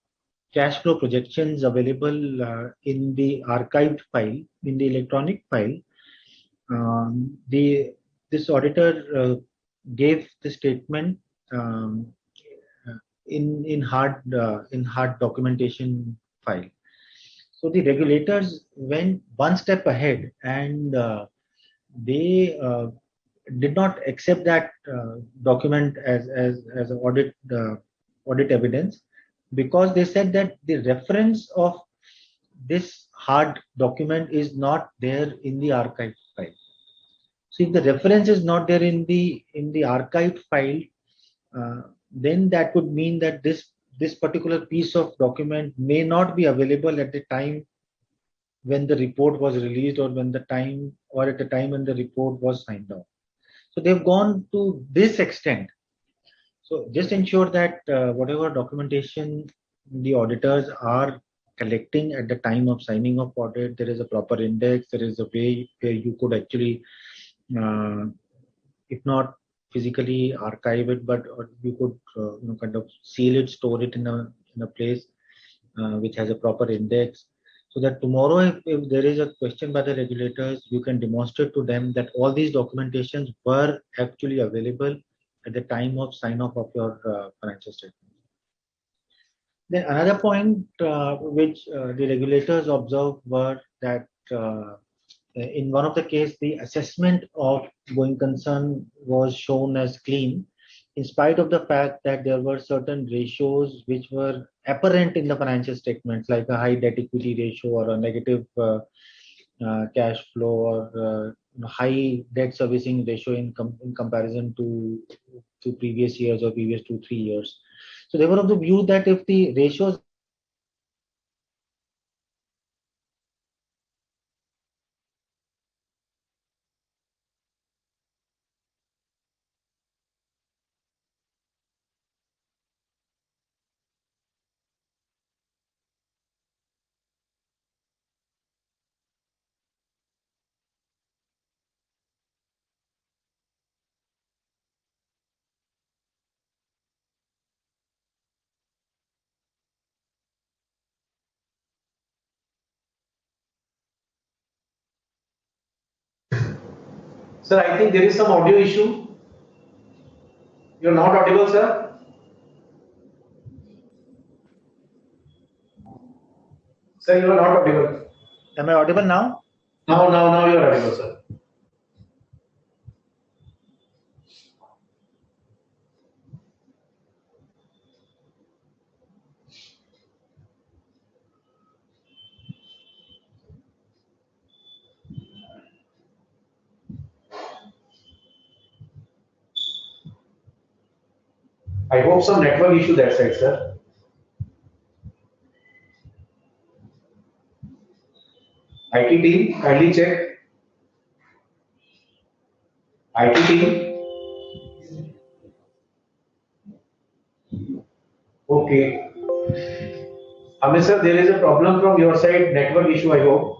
cash flow projections available in the archived file, in the electronic file, this auditor gave the statement in hard documentation file. So the regulators went one step ahead, and they did not accept that document as audit evidence, because they said that the reference of this hard document is not there in the archive file. So if the reference is not there in the archive file, then that would mean that this particular piece of document may not be available at the time when the report was released, or at the time when the report was signed off. So they've gone to this extent. So just ensure that whatever documentation the auditors are collecting at the time of signing of audit, there is a proper index, there is a way where you could actually, if not physically archive it, but you could kind of seal it, store it in a place which has a proper index, so that tomorrow if there is a question by the regulators, you can demonstrate to them that all these documentations were actually available at the time of sign off of your financial statement. Then another point which the regulators observed were that in one of the case, the assessment of going concern was shown as clean, in spite of the fact that there were certain ratios which were apparent in the financial statements, like a high debt equity ratio or a negative cash flow, or high debt servicing ratio in comparison to previous years or previous 2-3 years. So they were of the view that if the ratios Sir, I think there is some audio issue. You're not audible, sir. Sir, you are not audible. Am I audible now? Now you are audible, sir. I hope some network issue that side, sir. IT team, kindly check. IT team. Okay. Amit sir, there is a problem from your side, network issue, I hope.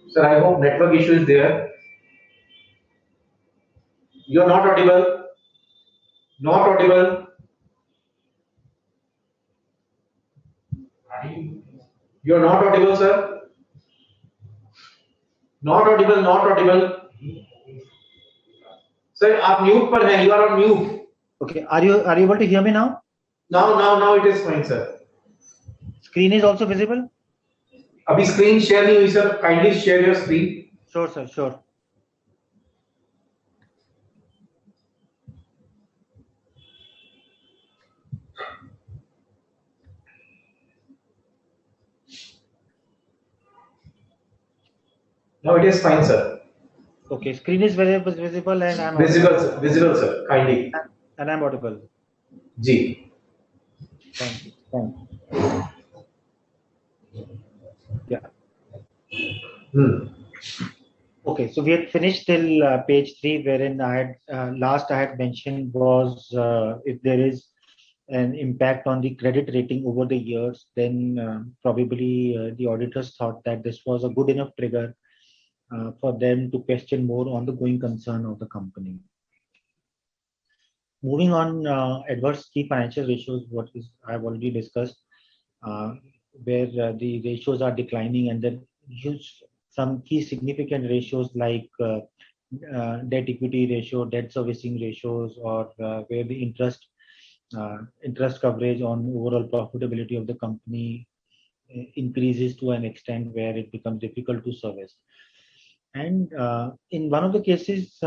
Sir, I hope network issue is there. You are not audible. Not audible. You are not audible, sir. Not audible, not audible. Sir, आप mute पर हैं. You are on mute. Okay. Are you able to hear me now? Now it is fine, sir. Screen is also visible? अभी screen share नहीं हुई, sir. Kindly share your screen. Sure, sir. Sure. Now it is fine, sir. Okay. Screen is visible, and I'm visible, sir. Kindly. And I'm audible. Ji. Thank you. Yeah. Okay, so we had finished till page 3, wherein I had mentioned was if there is an impact on the credit rating over the years, then probably the auditors thought that this was a good enough trigger for them to question more on the going concern of the company. Moving on, adverse key financial ratios, what is I've already discussed, where the ratios are declining, and then some key significant ratios like debt equity ratio, debt servicing ratios, or where the interest coverage on overall profitability of the company increases to an extent where it becomes difficult to service. And in one of the cases,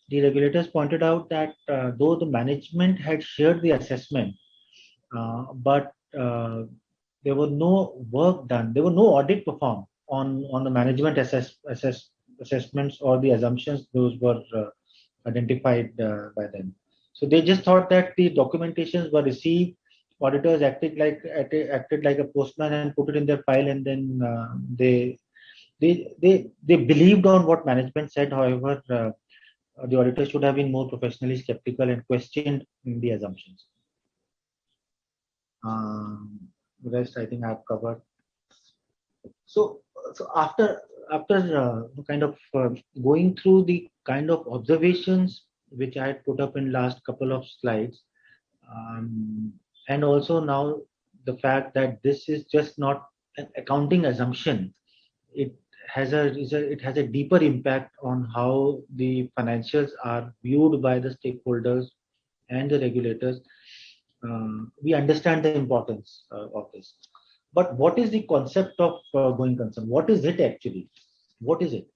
the regulators pointed out that though the management had shared the assessment, but there was no work done, there was no audit performed on the management assessments or the assumptions those were identified by them. So they just thought that the documentations were received, auditors acted like a postman and put it in their file, and then they believed on what management said. However, the auditor should have been more professionally skeptical and questioned the assumptions. The rest I think I've covered. So after kind of going through the kind of observations which I had put up in last couple of slides, and also now the fact that this is just not an accounting assumption, it has a deeper impact on how the financials are viewed by the stakeholders and the regulators. We understand the importance of this. But what is the concept of going concern? What is it actually? What is it?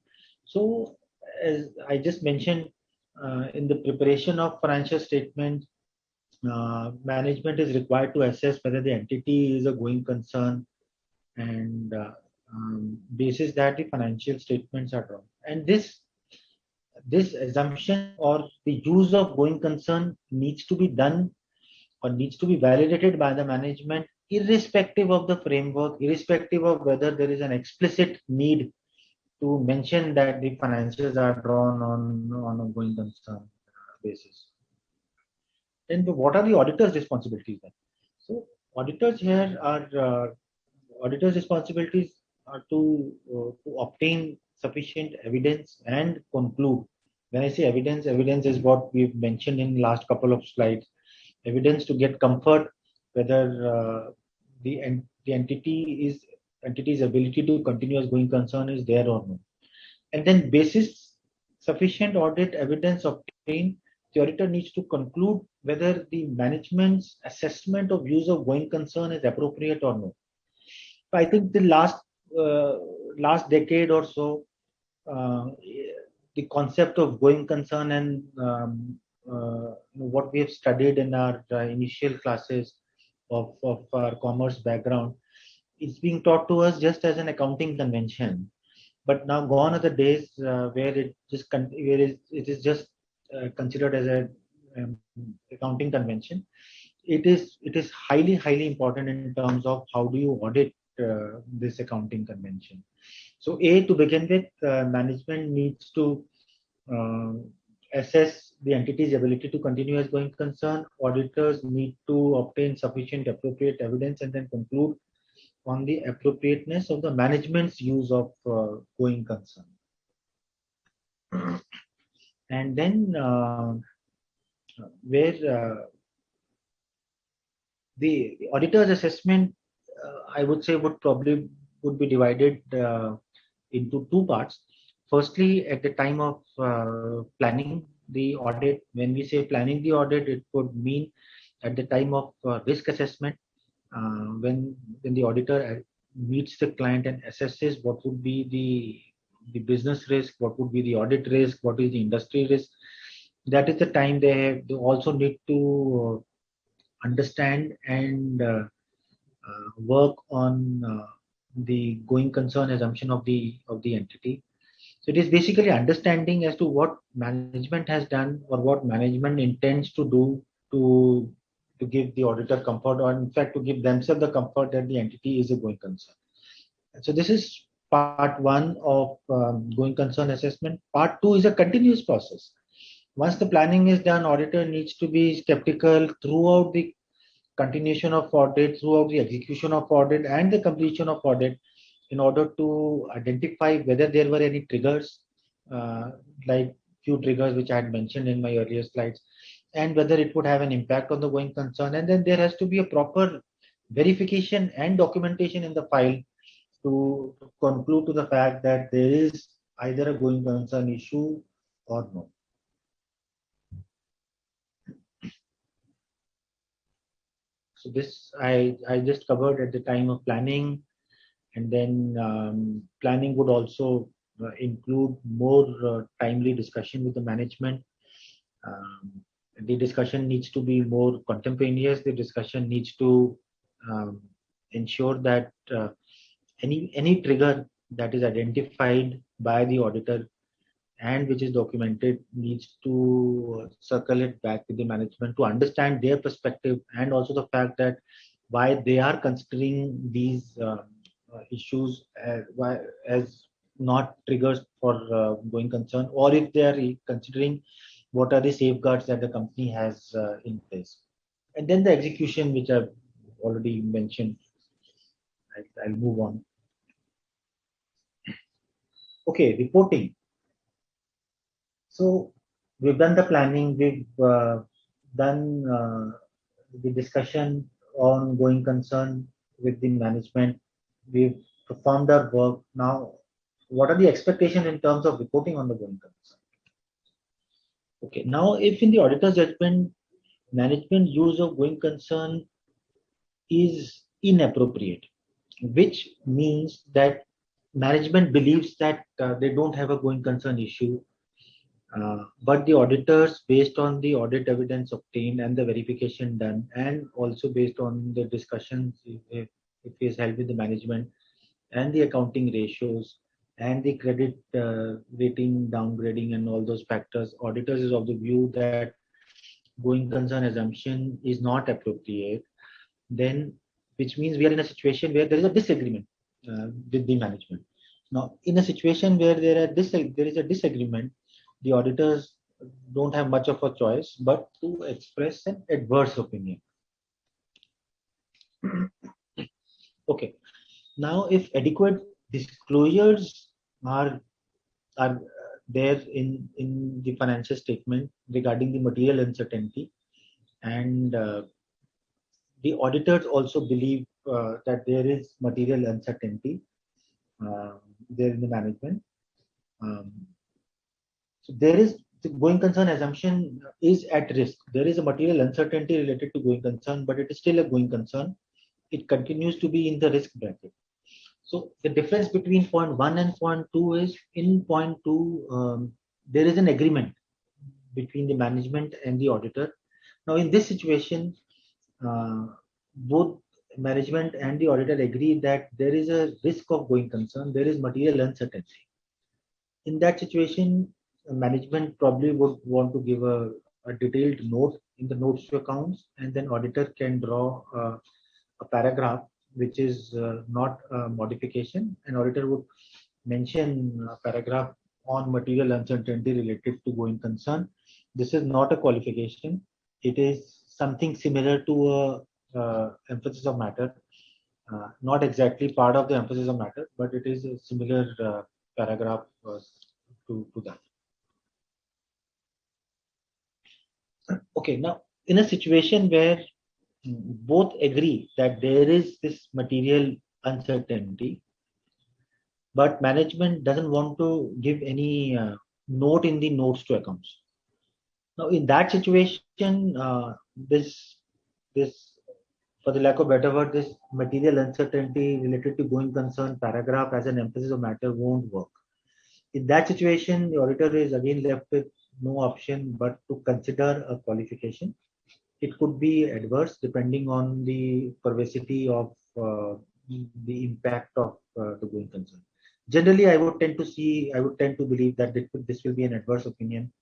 So, as I just mentioned, in the preparation of financial statements, management is required to assess whether the entity is a going concern, and basis that the financial statements are drawn. And this assumption or the use of going concern needs to be done or needs to be validated by the management, irrespective of the framework, irrespective of whether there is an explicit need to mention that the financials are drawn on a going concern basis. Then what are the auditor's responsibilities then? So auditors here are auditors' responsibilities are to obtain sufficient evidence and conclude. When I say evidence, evidence is what we've mentioned in last couple of slides. Evidence to get comfort whether the entity's ability to continue as going concern is there or not. And then basis sufficient audit evidence obtained, the auditor needs to conclude whether the management's assessment of use of going concern is appropriate or not. I think the last decade or so, the concept of going concern and what we have studied in our initial classes of our commerce background, it's being taught to us just as an accounting convention. But now gone are the days where it is just considered as an accounting convention. It is highly important in terms of how do you audit this accounting convention. So to begin with, management needs to assess the entity's ability to continue as going concern. Auditors need to obtain sufficient appropriate evidence and then conclude on the appropriateness of the management's use of going concern. And then where the auditor's assessment, I would say would be divided into two parts. Firstly, at the time of planning the audit, when we say planning the audit, it would mean at the time of risk assessment, when the auditor meets the client and assesses what would be the business risk, what would be the audit risk, what is the industry risk. That is the time they also need to understand and work on the going concern assumption of the entity. So it is basically understanding as to what management has done or what management intends to do to give the auditor comfort, or in fact to give themselves the comfort that the entity is a going concern. So this is part one of going concern assessment. Part two is a continuous process. Once the planning is done, auditor needs to be skeptical throughout the continuation of audit, throughout the execution of audit and the completion of audit, in order to identify whether there were any triggers, like few triggers which I had mentioned in my earlier slides, and whether it would have an impact on the going concern. And then there has to be a proper verification and documentation in the file to conclude to the fact that there is either a going concern issue or no. So this I just covered at the time of planning, and then planning would also include more timely discussion with the management. The discussion needs to be more contemporaneous. The discussion needs to ensure that any trigger that is identified by the auditor and which is documented needs to circle it back to the management to understand their perspective, and also the fact that why they are considering these issues as not triggers for going concern, or if they are considering what are the safeguards that the company has in place. And then the execution, which I've already mentioned. I'll move on. Okay, reporting. So we've done the planning, we've done the discussion on going concern with the management, we've performed our work. Now, what are the expectations in terms of reporting on the going concern? Okay, now if in the auditor's judgment, management use of going concern is inappropriate, which means that management believes that they don't have a going concern issue, but the auditors, based on the audit evidence obtained and the verification done, and also based on the discussions if is held with the management and the accounting ratios and the credit rating downgrading and all those factors, auditors is of the view that going concern assumption is not appropriate, then which means we are in a situation where there is a disagreement with the management. Now, in a situation where there is a disagreement, the auditors don't have much of a choice but to express an adverse opinion. Okay. Now, if adequate disclosures are there in the financial statement regarding the material uncertainty, and the auditors also believe that there is material uncertainty there in the management. So there is the going concern assumption is at risk. There is a material uncertainty related to going concern, but it is still a going concern. It continues to be in the risk bracket. So the difference between point 1 and point 2 is in point 2, there is an agreement between the management and the auditor. Now in this situation, both management and the auditor agree that there is a risk of going concern, there is material uncertainty. In that situation, management probably would want to give a detailed note in the notes to accounts, and then auditor can draw a paragraph which is not a modification, and auditor would mention a paragraph on material uncertainty related to going concern. This is not a qualification. It is something similar to a emphasis of matter, not exactly part of the emphasis of matter, but it is a similar paragraph to that. Okay, now in a situation where both agree that there is this material uncertainty, but management doesn't want to give any note in the notes to accounts. Now in that situation, this for the lack of better word, this material uncertainty related to going concern paragraph as an emphasis of matter won't work. In that situation, the auditor is again left with no option but to consider a qualification. It could be adverse depending on the pervasivity of the impact of the going concern. Generally, I would tend to believe that this will be an adverse opinion,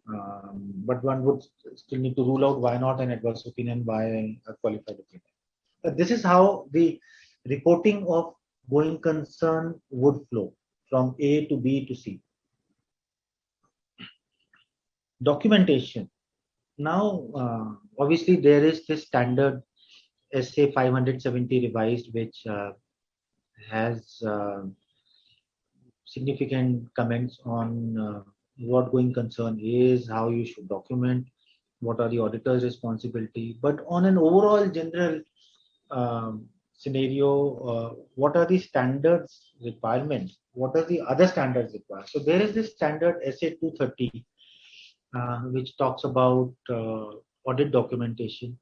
but one would still need to rule out why not an adverse opinion by a qualified opinion. This is how the reporting of going concern would flow from A to B to C. Documentation. Now, obviously, there is this standard SA 570 revised, which has significant comments on what going concern is, how you should document, what are the auditor's responsibility, but on an overall general scenario, what are the standards requirements? What are the other standards required? So there is this standard SA 230, which talks about audit documentation.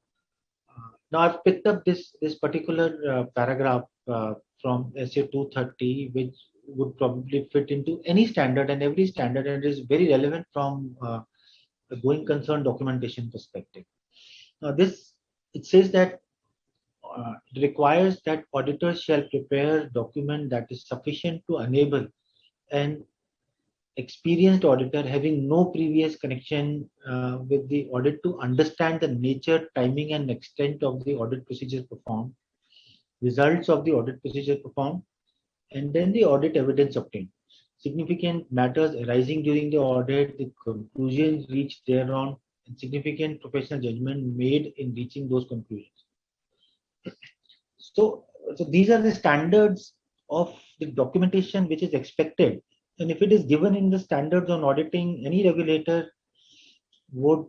Now I've picked up this particular paragraph from SA 230, which would probably fit into any standard and every standard, and is very relevant from a going concern documentation perspective. Now it says that it requires that auditors shall prepare a document that is sufficient to enable an experienced auditor having no previous connection with the audit to understand the nature, timing, and extent of the audit procedures performed, results of the audit procedure performed, and then the audit evidence obtained, significant matters arising during the audit, the conclusions reached thereon, and significant professional judgment made in reaching those conclusions. So these are the standards of the documentation which is expected. And if it is given in the standards on auditing, any regulator would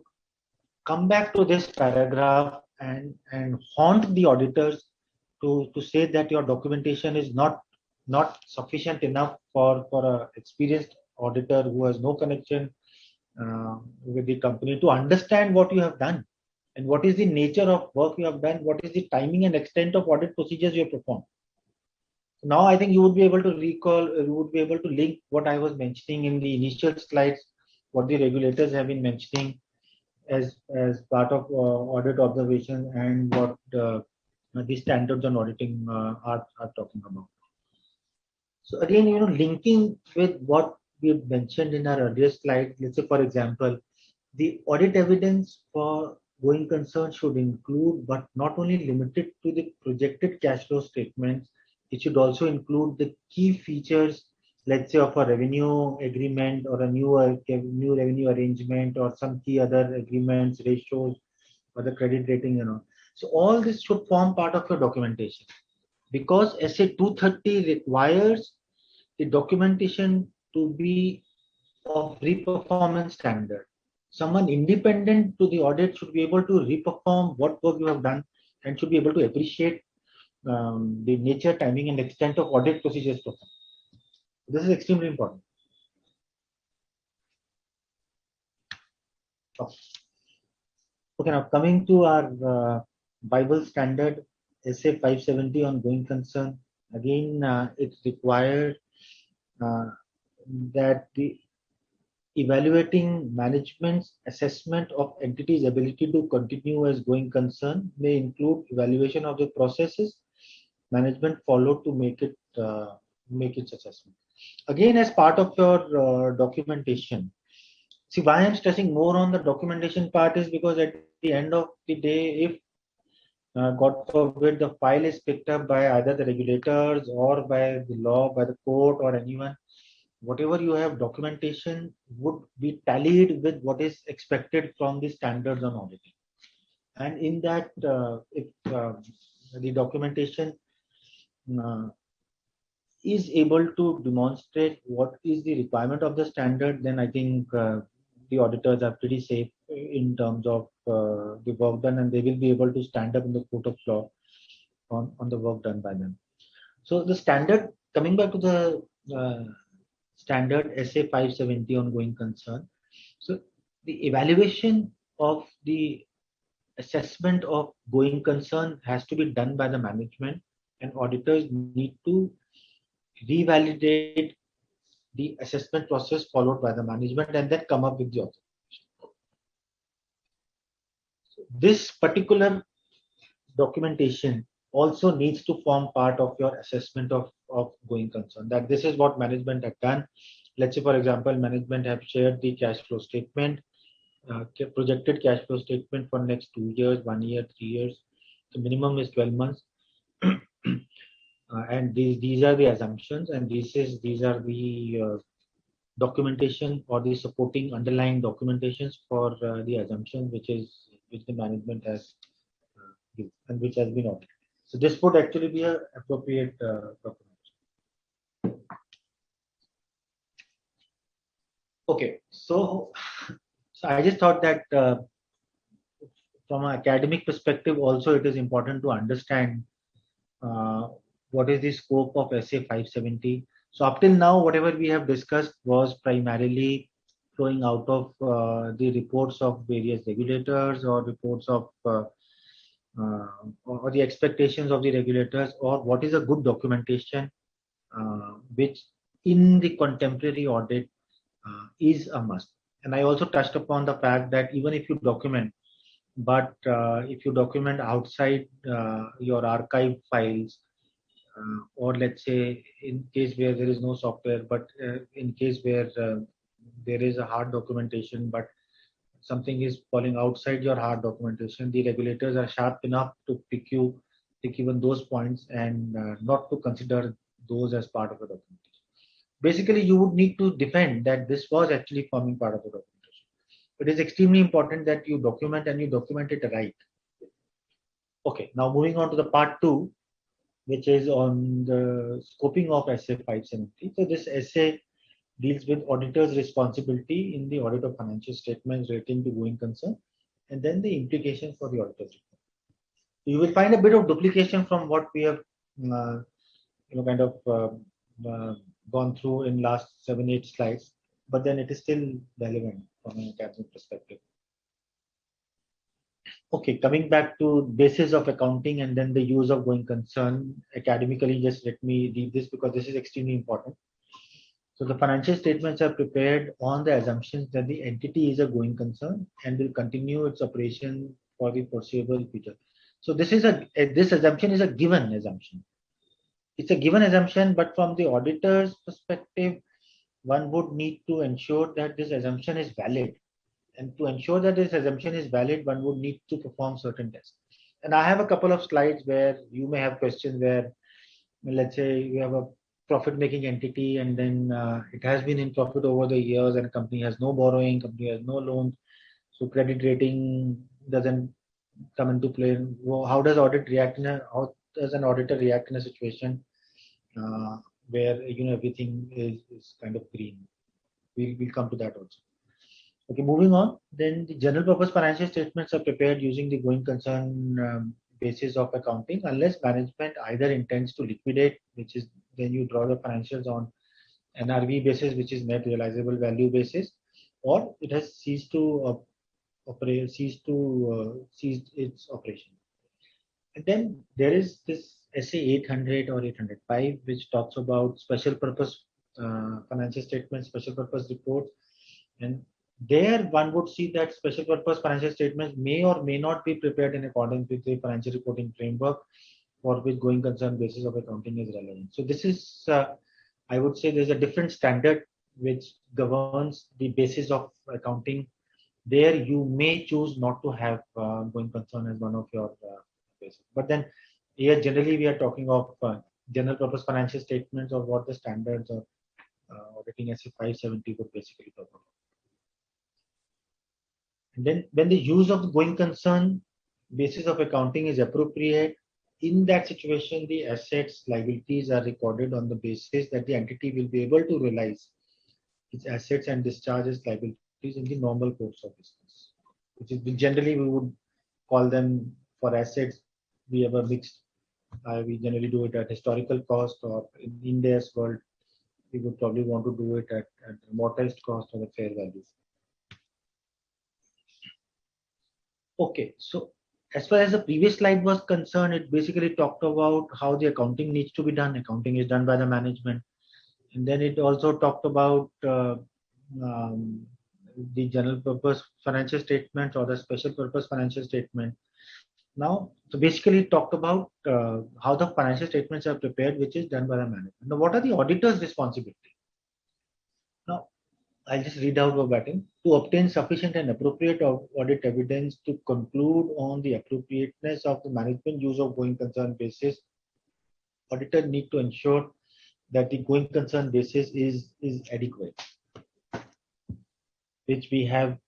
come back to this paragraph and haunt the auditors to say that your documentation is not sufficient enough for an experienced auditor who has no connection with the company to understand what you have done and what is the nature of work you have done, what is the timing and extent of audit procedures you have performed. Now I think you would be able to recall, you would be able to link what I was mentioning in the initial slides, what the regulators have been mentioning as part of audit observation and what the standards on auditing are talking about. So again, linking with what we mentioned in our earlier slide, let's say for example, the audit evidence for going concern should include, but not only limited to, the projected cash flow statements. It should also include the key features, let's say of a revenue agreement or a new revenue arrangement or some key other agreements, ratios, or the credit rating, So all this should form part of your documentation, because SA 230 requires the documentation to be of re-performance standard. Someone independent to the audit should be able to re-perform what work you have done and should be able to appreciate the nature, timing, and extent of audit procedures performed. This is extremely important. Okay, now coming to our Bible standard SA 570 on going concern. Again, it's required that the evaluating management's assessment of entity's ability to continue as going concern may include evaluation of the processes management followed to make its assessment. Again, as part of your documentation. See, why I'm stressing more on the documentation part is because at the end of the day, if God forbid the file is picked up by either the regulators or by the law, by the court or anyone, whatever you have documentation would be tallied with what is expected from the standards on auditing. And in that, if the documentation is able to demonstrate what is the requirement of the standard, then I think the auditors are pretty safe in terms of the work done, and they will be able to stand up in the court of law on the work done by them. So the standard, coming back to the standard SA 570 on going concern. So the evaluation of the assessment of going concern has to be done by the management, and auditors need to revalidate the assessment process followed by the management and then come up with the observation. So this particular documentation also needs to form part of your assessment of going concern, that this is what management have done. Let's say, for example, management have shared the cash flow statement, projected cash flow statement for next 2 years, 1 year, 3 years. The minimum is 12 months. And these are the assumptions, and these are the documentation or the supporting underlying documentations for the assumption which the management has given and which has been audited. So this would actually be an appropriate document. Okay, so I just thought that from an academic perspective also, it is important to understand what is the scope of SA 570. So up till now, whatever we have discussed was primarily flowing out of the reports of various regulators or reports of or the expectations of the regulators, or what is a good documentation which in the contemporary audit is a must. And I also touched upon the fact that even if you document, but if you document outside your archive files, or let's say in case where there is no software, but in case where there is a hard documentation, but something is falling outside your hard documentation, the regulators are sharp enough to pick even those points and not to consider those as part of the documentation. Basically, you would need to defend that this was actually forming part of the documentation. It is extremely important that you document and you document it right. Okay, now moving on to the part 2, which is on the scoping of SA 570. So this essay deals with auditor's responsibility in the audit of financial statements relating to going concern, and then the implications for the auditor's report. You will find a bit of duplication from what we have gone through in last 7-8 slides, but then it is still relevant from an academic perspective. Okay, coming back to basis of accounting and then the use of going concern academically, just let me read this because this is extremely important. So the financial statements are prepared on the assumptions that the entity is a going concern and will continue its operation for the foreseeable future. So this assumption is a given assumption. It's a given assumption, but from the auditor's perspective, one would need to ensure that this assumption is valid. And to ensure that this assumption is valid, one would need to perform certain tests. And I have a couple of slides where you may have questions where, let's say you have a profit-making entity and then it has been in profit over the years and company has no borrowing, company has no loans, so credit rating doesn't come into play. Well, how does an auditor react in a situation where everything is kind of green? We'll come to that also. Okay, moving on. Then the general purpose financial statements are prepared using the going concern basis of accounting, unless management either intends to liquidate, which is then you draw the financials on NRV basis, which is net realizable value basis, or it has ceased its operation. And then there is this SA 800 or 805, which talks about special purpose financial statements, special purpose reports, and there one would see that special purpose financial statements may or may not be prepared in accordance with the financial reporting framework for which going concern basis of accounting is relevant. So this is, I would say there's a different standard which governs the basis of accounting. There you may choose not to have going concern as one of your basis. But then here generally we are talking of general purpose financial statements or what the standards of auditing SA 570 would basically cover. And then when the use of going concern basis of accounting is appropriate, in that situation, the assets, liabilities are recorded on the basis that the entity will be able to realize its assets and discharge its liabilities in the normal course of business. Which is generally we would call them for assets. We have a mixed. We generally do it at historical cost, or in India's world, we would probably want to do it at amortized cost or the fair value. Okay, so as far as the previous slide was concerned, it basically talked about how the accounting needs to be done. Accounting is done by the management. And then it also talked about the general purpose financial statement or the special purpose financial statement. Now, so basically it talked about how the financial statements are prepared, which is done by the management. Now, what are the auditor's responsibility? Now, I'll just read out verbatim. To obtain sufficient and appropriate audit evidence to conclude on the appropriateness of the management use of going concern basis, auditor need to ensure that the going concern basis is adequate, which we have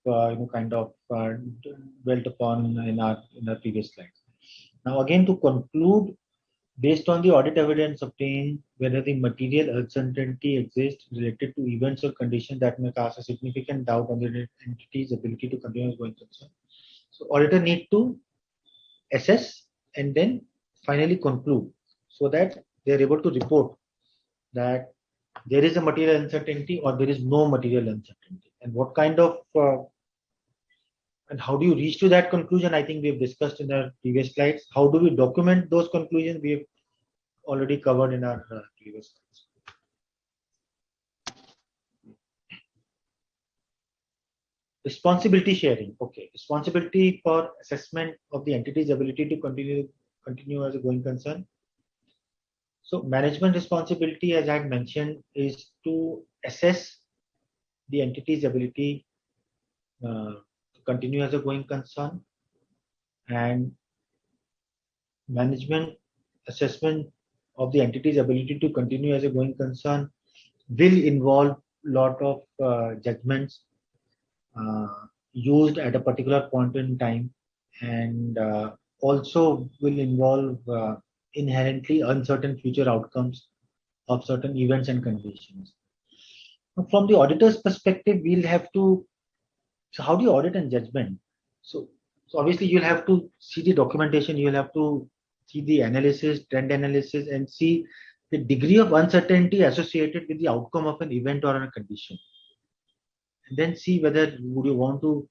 kind of dwelt upon in our previous slides. Now, again, to conclude, based on the audit evidence obtained, whether the material uncertainty exists related to events or conditions that may cast a significant doubt on the entity's ability to continue as going concern. So auditor need to assess and then finally conclude, so that they are able to report that there is a material uncertainty or there is no material uncertainty, and what kind of and how do you reach to that conclusion. I think we have discussed in our previous slides. How do we document those conclusions? We have already covered in our previous slides. Responsibility sharing. Okay, responsibility for assessment of the entity's ability to continue as a going concern. So management responsibility, as I had mentioned, is to assess the entity's ability to continue as a going concern, and management assessment of the entity's ability to continue as a going concern will involve lot of judgments used at a particular point in time, and also will involve inherently uncertain future outcomes of certain events and conditions. From the auditor's perspective, we'll have to, so how do you audit and judgment? So obviously you'll have to see the documentation, you'll have to see the analysis, trend analysis, and see the degree of uncertainty associated with the outcome of an event or a condition. And then see whether would you want to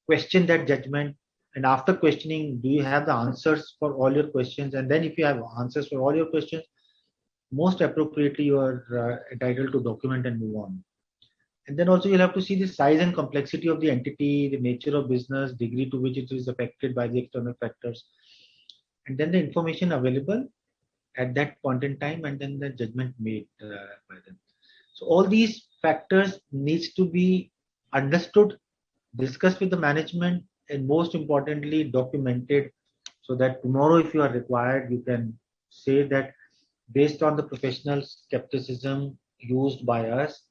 question that judgment, and after questioning, do you have the answers for all your questions? And then if you have answers for all your questions, most appropriately you are entitled to document and move on. And then also you'll have to see the size and complexity of the entity, the nature of business, degree to which it is affected by the external factors, and then the information available at that point in time, and then the judgment made by them. So all these factors needs to be understood, discussed with the management, and most importantly documented, so that tomorrow if you are required, you can say that based on the professional skepticism used by us,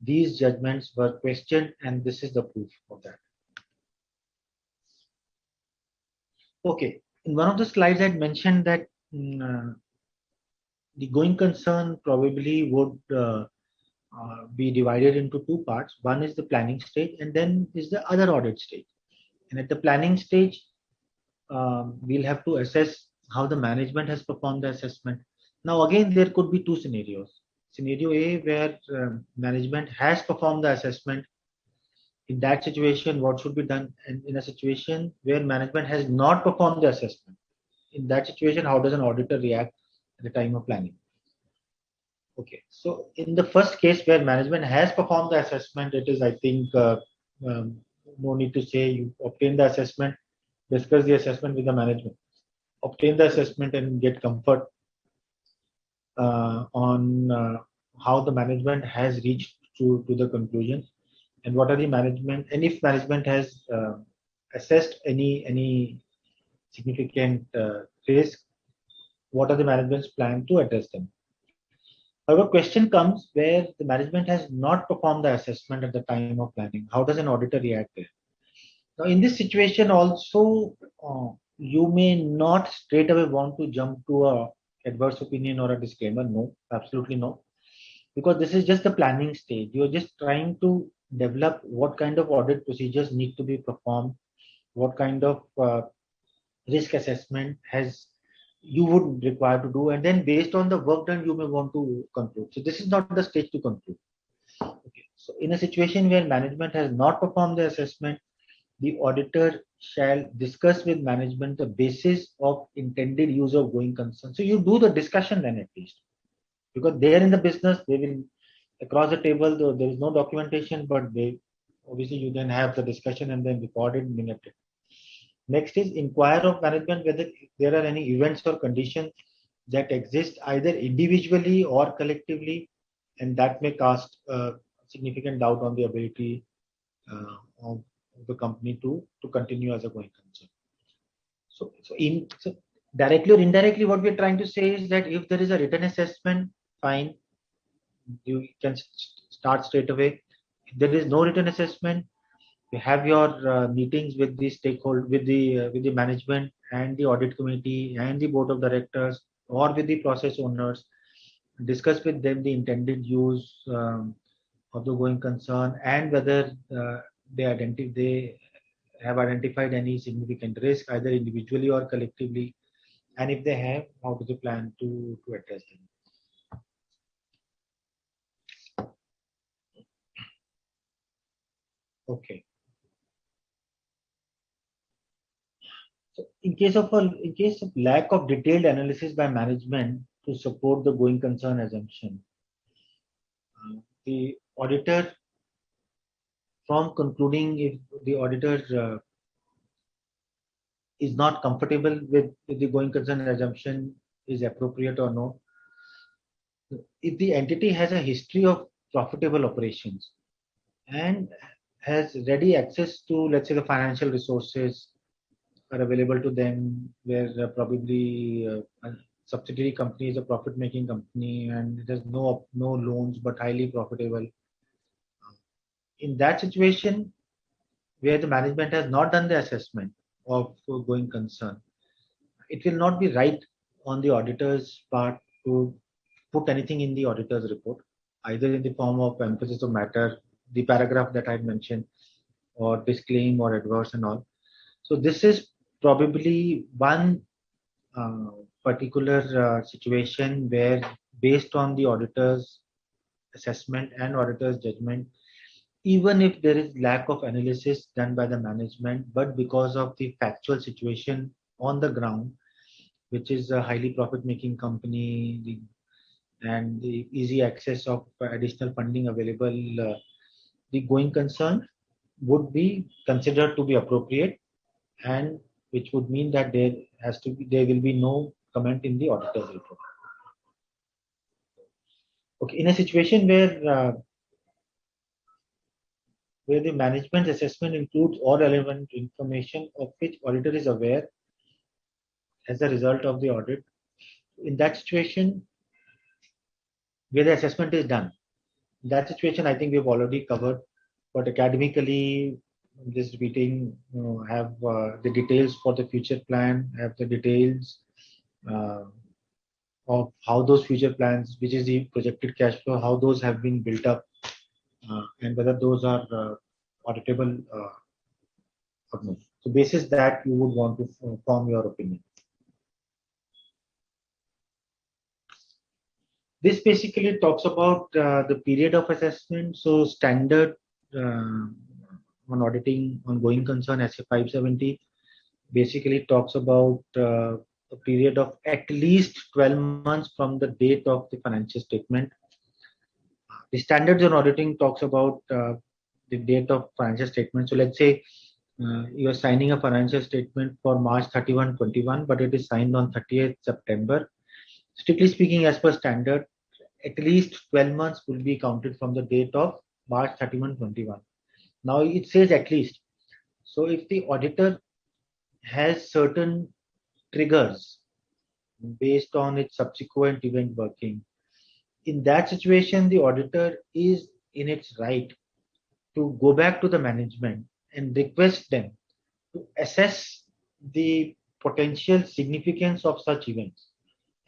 these judgments were questioned, and this is the proof of that. Okay, in one of the slides I had mentioned that the going concern probably would be divided into two parts. One is the planning stage, and then is the other audit stage. And at the planning stage, we'll have to assess how the management has performed the assessment. Now again, there could be two scenarios. Scenario A, where management has performed the assessment. In that situation, what should be done? And in a situation where management has not performed the assessment, in that situation, how does an auditor react at the time of planning? Okay, so in the first case where management has performed the assessment, it is, I think, no need to say, you obtain the assessment, discuss the assessment with the management, obtain the assessment and get comfort on how the management has reached to the conclusion, and what are the management, and if management has assessed any significant risk, what are the management's plan to address them. However, question comes where the management has not performed the assessment at the time of planning. How does an auditor react there? Now, in this situation also, you may not straight away want to jump to a adverse opinion or a disclaimer. No, absolutely no. Because this is just the planning stage. You're just trying to develop what kind of audit procedures need to be performed, what kind of risk assessment you would require to do, and then based on the work done, you may want to conclude. So this is not the stage to conclude. Okay. So in a situation where management has not performed the assessment, the auditor shall discuss with management the basis of intended use of going concern. So you do the discussion then at least, because they are in the business, they will across the table, though there is no documentation, but they obviously you then have the discussion and then record it, minute it. Next is inquire of management whether there are any events or conditions that exist either individually or collectively, and that may cast significant doubt on the ability of the company to continue as a going concern. So directly or indirectly, what we're trying to say is that if there is a written assessment, fine, you can start straight away. If there is no written assessment, you have your meetings with the stakeholder, with the management and the audit committee and the board of directors, or with the process owners. Discuss with them the intended use of the going concern, and whether they have identified any significant risk, either individually or collectively, and if they have, how do they plan to address them? Okay. So in case of lack of detailed analysis by management to support the going concern assumption, the auditor, from concluding if the auditor is not comfortable with the going concern assumption is appropriate or not, if the entity has a history of profitable operations and has ready access to, let's say, the financial resources are available to them, where probably a subsidiary company is a profit-making company and it has no loans but highly profitable. In that situation, where the management has not done the assessment of going concern, it will not be right on the auditor's part to put anything in the auditor's report, either in the form of emphasis of matter, the paragraph that I mentioned, or disclaim or adverse and all. So this is probably one particular situation where, based on the auditor's assessment and auditor's judgment, even if there is lack of analysis done by the management, but because of the factual situation on the ground, which is a highly profit-making company and the easy access of additional funding available, the going concern would be considered to be appropriate, and which would mean that there will be no comment in the auditor's report. Okay, in a situation where the management assessment includes all relevant information of which auditor is aware as a result of the audit, in that situation where the assessment is done, in that situation I think we've already covered, but academically, just repeating, have the details for the future plan, have the details of how those future plans, which is the projected cash flow, how those have been built up, and whether those are auditable or not. So basis that you would want to form your opinion. This basically talks about the period of assessment. So standard on auditing on going concern SA 570 basically talks about a period of at least 12 months from the date of the financial statement. The standards on auditing talks about the date of financial statement. So let's say you are signing a financial statement for March 31, 21, but it is signed on 30th September. Strictly speaking, as per standard, at least 12 months will be counted from the date of March 31, 21. Now it says at least. So if the auditor has certain triggers based on its subsequent event working, in that situation, the auditor is in its right to go back to the management and request them to assess the potential significance of such events.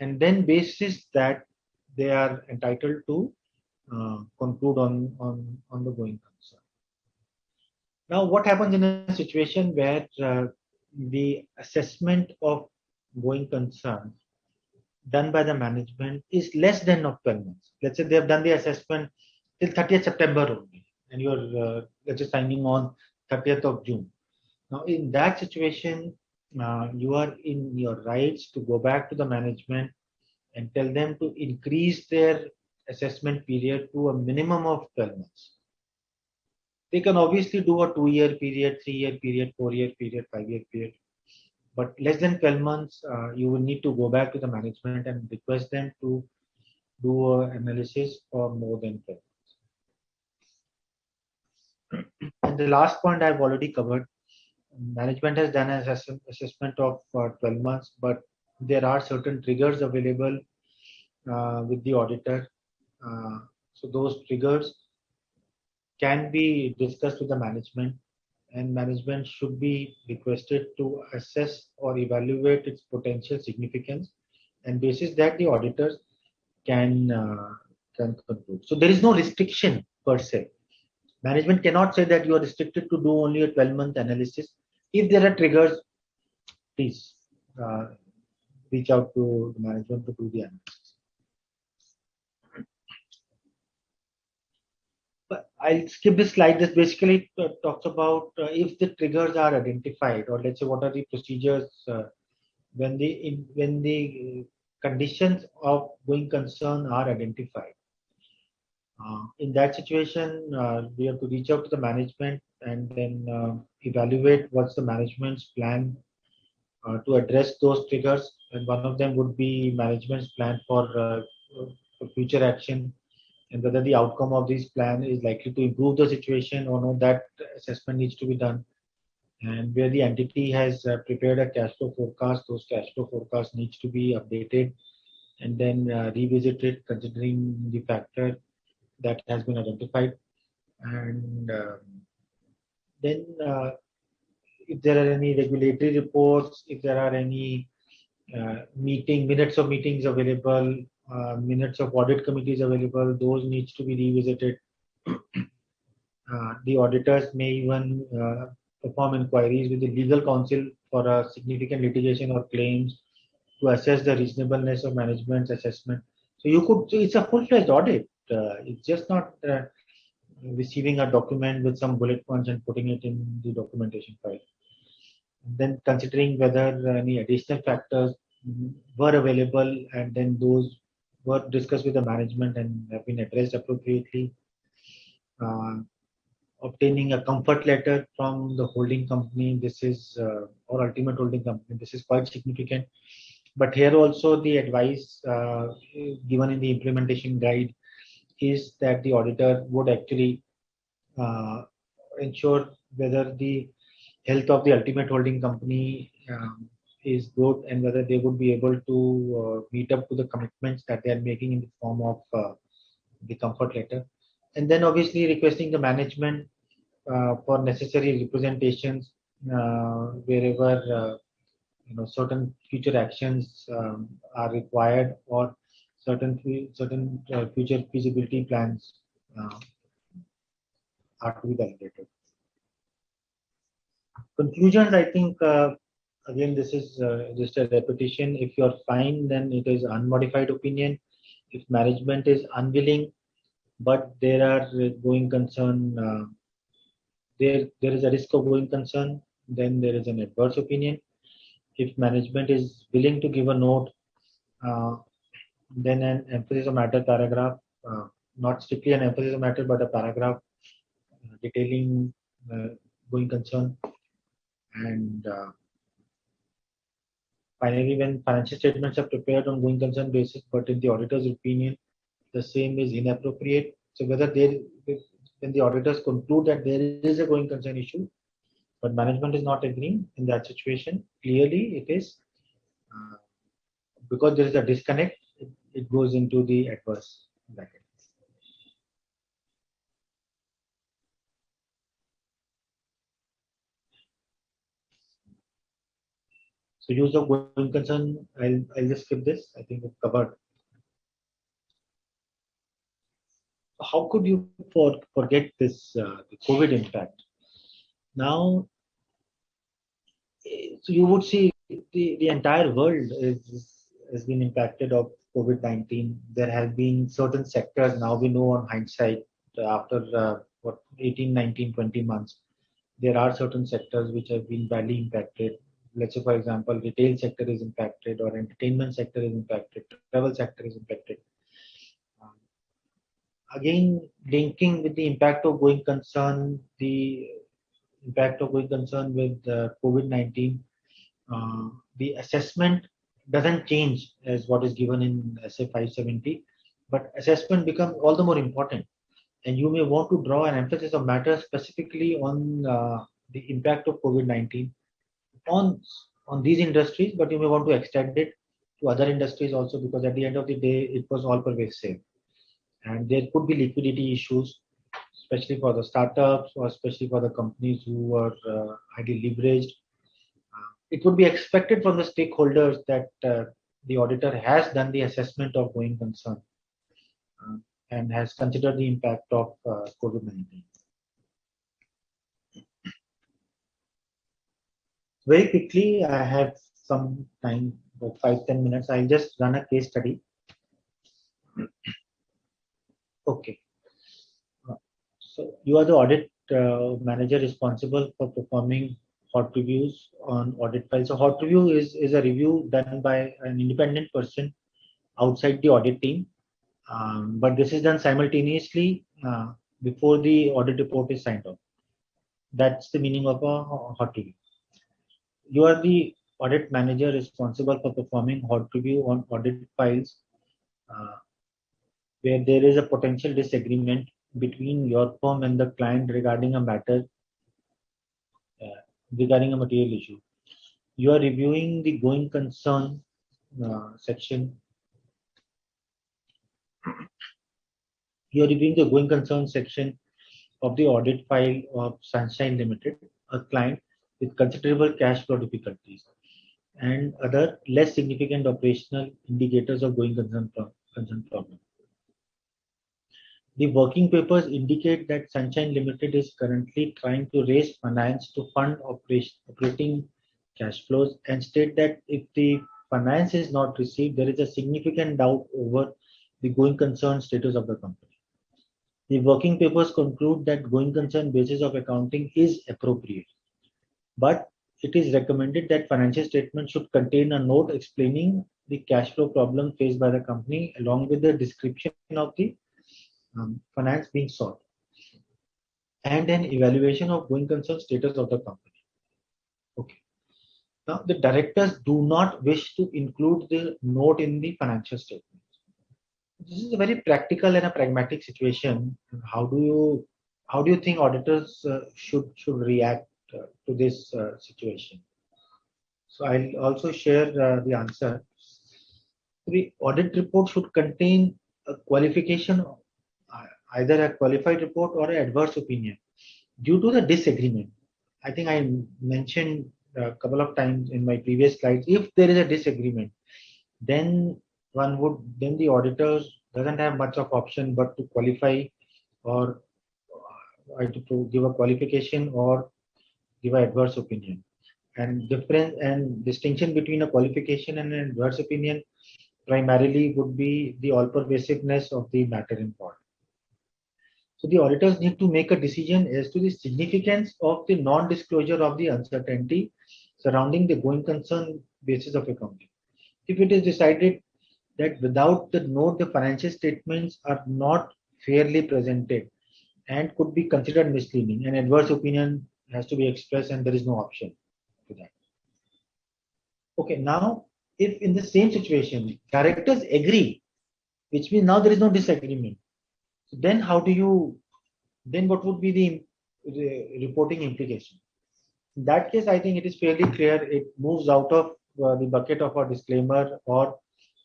And then basis that, they are entitled to conclude on the going concern. Now, what happens in a situation where the assessment of going concern done by the management is less than 12 months? Let's say they have done the assessment till 30th September only, and you're let's say signing on 30th of June. Now, in that situation, you are in your rights to go back to the management and tell them to increase their assessment period to a minimum of 12 months. They can obviously do a 2-year period, 3-year period, 4-year period, 5-year period. But less than 12 months, you will need to go back to the management and request them to do an analysis for more than 12 months. And the last point I've already covered. Management has done an assessment of 12 months, but there are certain triggers available with the auditor. So those triggers can be discussed with the management, and management should be requested to assess or evaluate its potential significance, and basis that the auditors can conclude. So there is no restriction per se. Management cannot say that you are restricted to do only a 12-month analysis. If there are triggers, please reach out to the management to do the analysis. But I'll skip this slide. This basically talks about if the triggers are identified, or let's say what are the procedures when the conditions of going concern are identified. In that situation, we have to reach out to the management and then evaluate what's the management's plan to address those triggers. And one of them would be management's plan for future action, and whether the outcome of this plan is likely to improve the situation or not. That assessment needs to be done. And where the entity has prepared a cash flow forecast, those cash flow forecasts needs to be updated and then revisited considering the factor that has been identified. And then if there are any regulatory reports, if there are any minutes of meetings available, minutes of audit committees available, those needs to be revisited. The auditors may even perform inquiries with the legal counsel for a significant litigation or claims to assess the reasonableness of management's assessment. So you could, it's a full-fledged audit. It's just not receiving a document with some bullet points and putting it in the documentation file. Then considering whether any additional factors were available and then those were discussed with the management and have been addressed appropriately. Obtaining a comfort letter from the holding company, this is or ultimate holding company, this is quite significant. But here also the advice given in the implementation guide is that the auditor would actually ensure whether the health of the ultimate holding company is good and whether they would be able to meet up to the commitments that they are making in the form of the comfort letter. And then obviously requesting the management for necessary representations wherever certain future actions are required or certain future feasibility plans are to be validated. Conclusions, I think, again, this is just a repetition. If you're fine, then it is unmodified opinion. If management is unwilling, but there are going concern, there is a risk of going concern, then there is an adverse opinion. If management is willing to give a note, then an emphasis of matter paragraph, not strictly an emphasis of matter, but a paragraph detailing going concern. And finally, when financial statements are prepared on going concern basis, but in the auditor's opinion, the same is inappropriate. So whether when the auditors conclude that there is a going concern issue, but management is not agreeing in that situation, clearly it is because there is a disconnect, it goes into the adverse bracket. So use of going concern, I'll just skip this. I think we've covered. How could you forget this the COVID impact? Now, so you would see the entire world has been impacted of COVID-19. There have been certain sectors, now we know on hindsight, after 18, 19, 20 months, there are certain sectors which have been badly impacted. Let's say, for example, retail sector is impacted, or entertainment sector is impacted, travel sector is impacted. Again, linking with the impact of going concern, with COVID-19, the assessment doesn't change as what is given in SA 570, but assessment becomes all the more important. And you may want to draw an emphasis of matter specifically on the impact of COVID-19 on these industries, but you may want to extend it to other industries also, because at the end of the day, it was all pervasive. And there could be liquidity issues, especially for the startups or especially for the companies who are highly leveraged. It would be expected from the stakeholders that the auditor has done the assessment of going concern and has considered the impact of COVID-19. Very quickly, I have some time, about 5-10 minutes. I'll just run a case study. Okay. So you are the audit manager responsible for performing hot reviews on audit files. So hot review is a review done by an independent person outside the audit team. But this is done simultaneously before the audit report is signed off. That's the meaning of a hot review. You are the audit manager responsible for performing hot review on audit files uh, where there is a potential disagreement between your firm and the client regarding a matter, regarding a material issue. You are reviewing the going concern section. You are reviewing the going concern section of the audit file of Sunshine Limited, a client with considerable cash flow difficulties and other less significant operational indicators of going concern problem. The working papers indicate that Sunshine Limited is currently trying to raise finance to fund operating cash flows and state that if the finance is not received, there is a significant doubt over the going concern status of the company. The working papers conclude that going concern basis of accounting is appropriate, but it is recommended that financial statements should contain a note explaining the cash flow problem faced by the company along with the description of the finance being sought and an evaluation of going concern status of the company. Okay. Now, the directors do not wish to include the note in the financial statement. This is a very practical and a pragmatic situation. How do you think auditors should react to this situation? So I'll also share the answer. The audit report should contain a qualification, either a qualified report or an adverse opinion due to the disagreement. I think I mentioned a couple of times in my previous slides, if there is a disagreement, then the auditors doesn't have much of option but to qualify or to give a qualification or give an adverse opinion. And difference and distinction between a qualification and an adverse opinion primarily would be the all-pervasiveness of the matter involved. So the auditors need to make a decision as to the significance of the non-disclosure of the uncertainty surrounding the going concern basis of accounting. If it is decided that without the note, the financial statements are not fairly presented and could be considered misleading, an adverse opinion has to be expressed and there is no option to that. Okay, now if in the same situation directors agree, which means now there is no disagreement, then what would be the reporting implication? In that case, I think it is fairly clear. It moves out of the bucket of a disclaimer or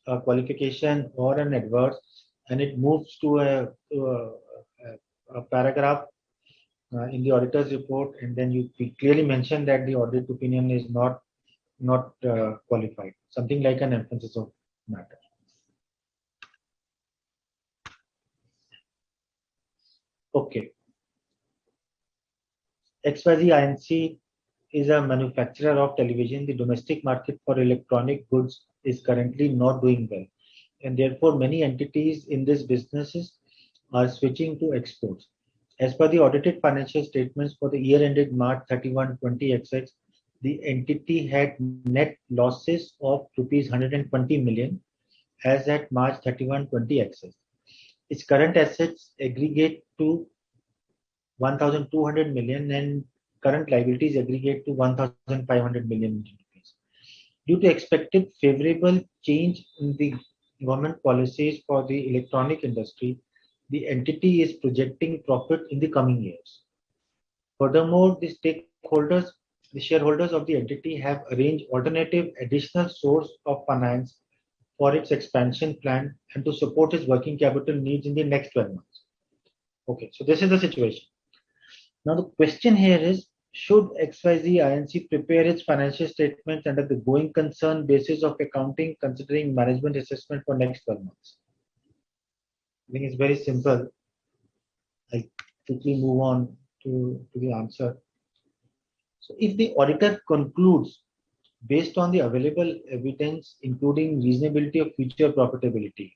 a qualification or an adverse, and it moves to a paragraph in the auditor's report, and then you clearly mention that the audit opinion is not qualified, something like an emphasis of matter. Okay. XYZ Inc. is a manufacturer of television. The domestic market for electronic goods is currently not doing well, and therefore many entities in this businesses are switching to exports. As per the audited financial statements for the year ended March 31, 20XX, the entity had net losses of rupees 120 million as at March 31, 20XX. Its current assets aggregate to 1,200 million and current liabilities aggregate to 1,500 million rupees. Due to expected favorable change in the government policies for the electronic industry, the entity is projecting profit in the coming years. Furthermore, the shareholders of the entity have arranged alternative additional source of finance for its expansion plan and to support its working capital needs in the next 12 months. Okay, so this is the situation. Now the question here is, should XYZ Inc. prepare its financial statements under the going concern basis of accounting considering management assessment for next 12 months? I think it's very simple. I quickly move on to the answer. So if the auditor concludes based on the available evidence, including reasonability of future profitability,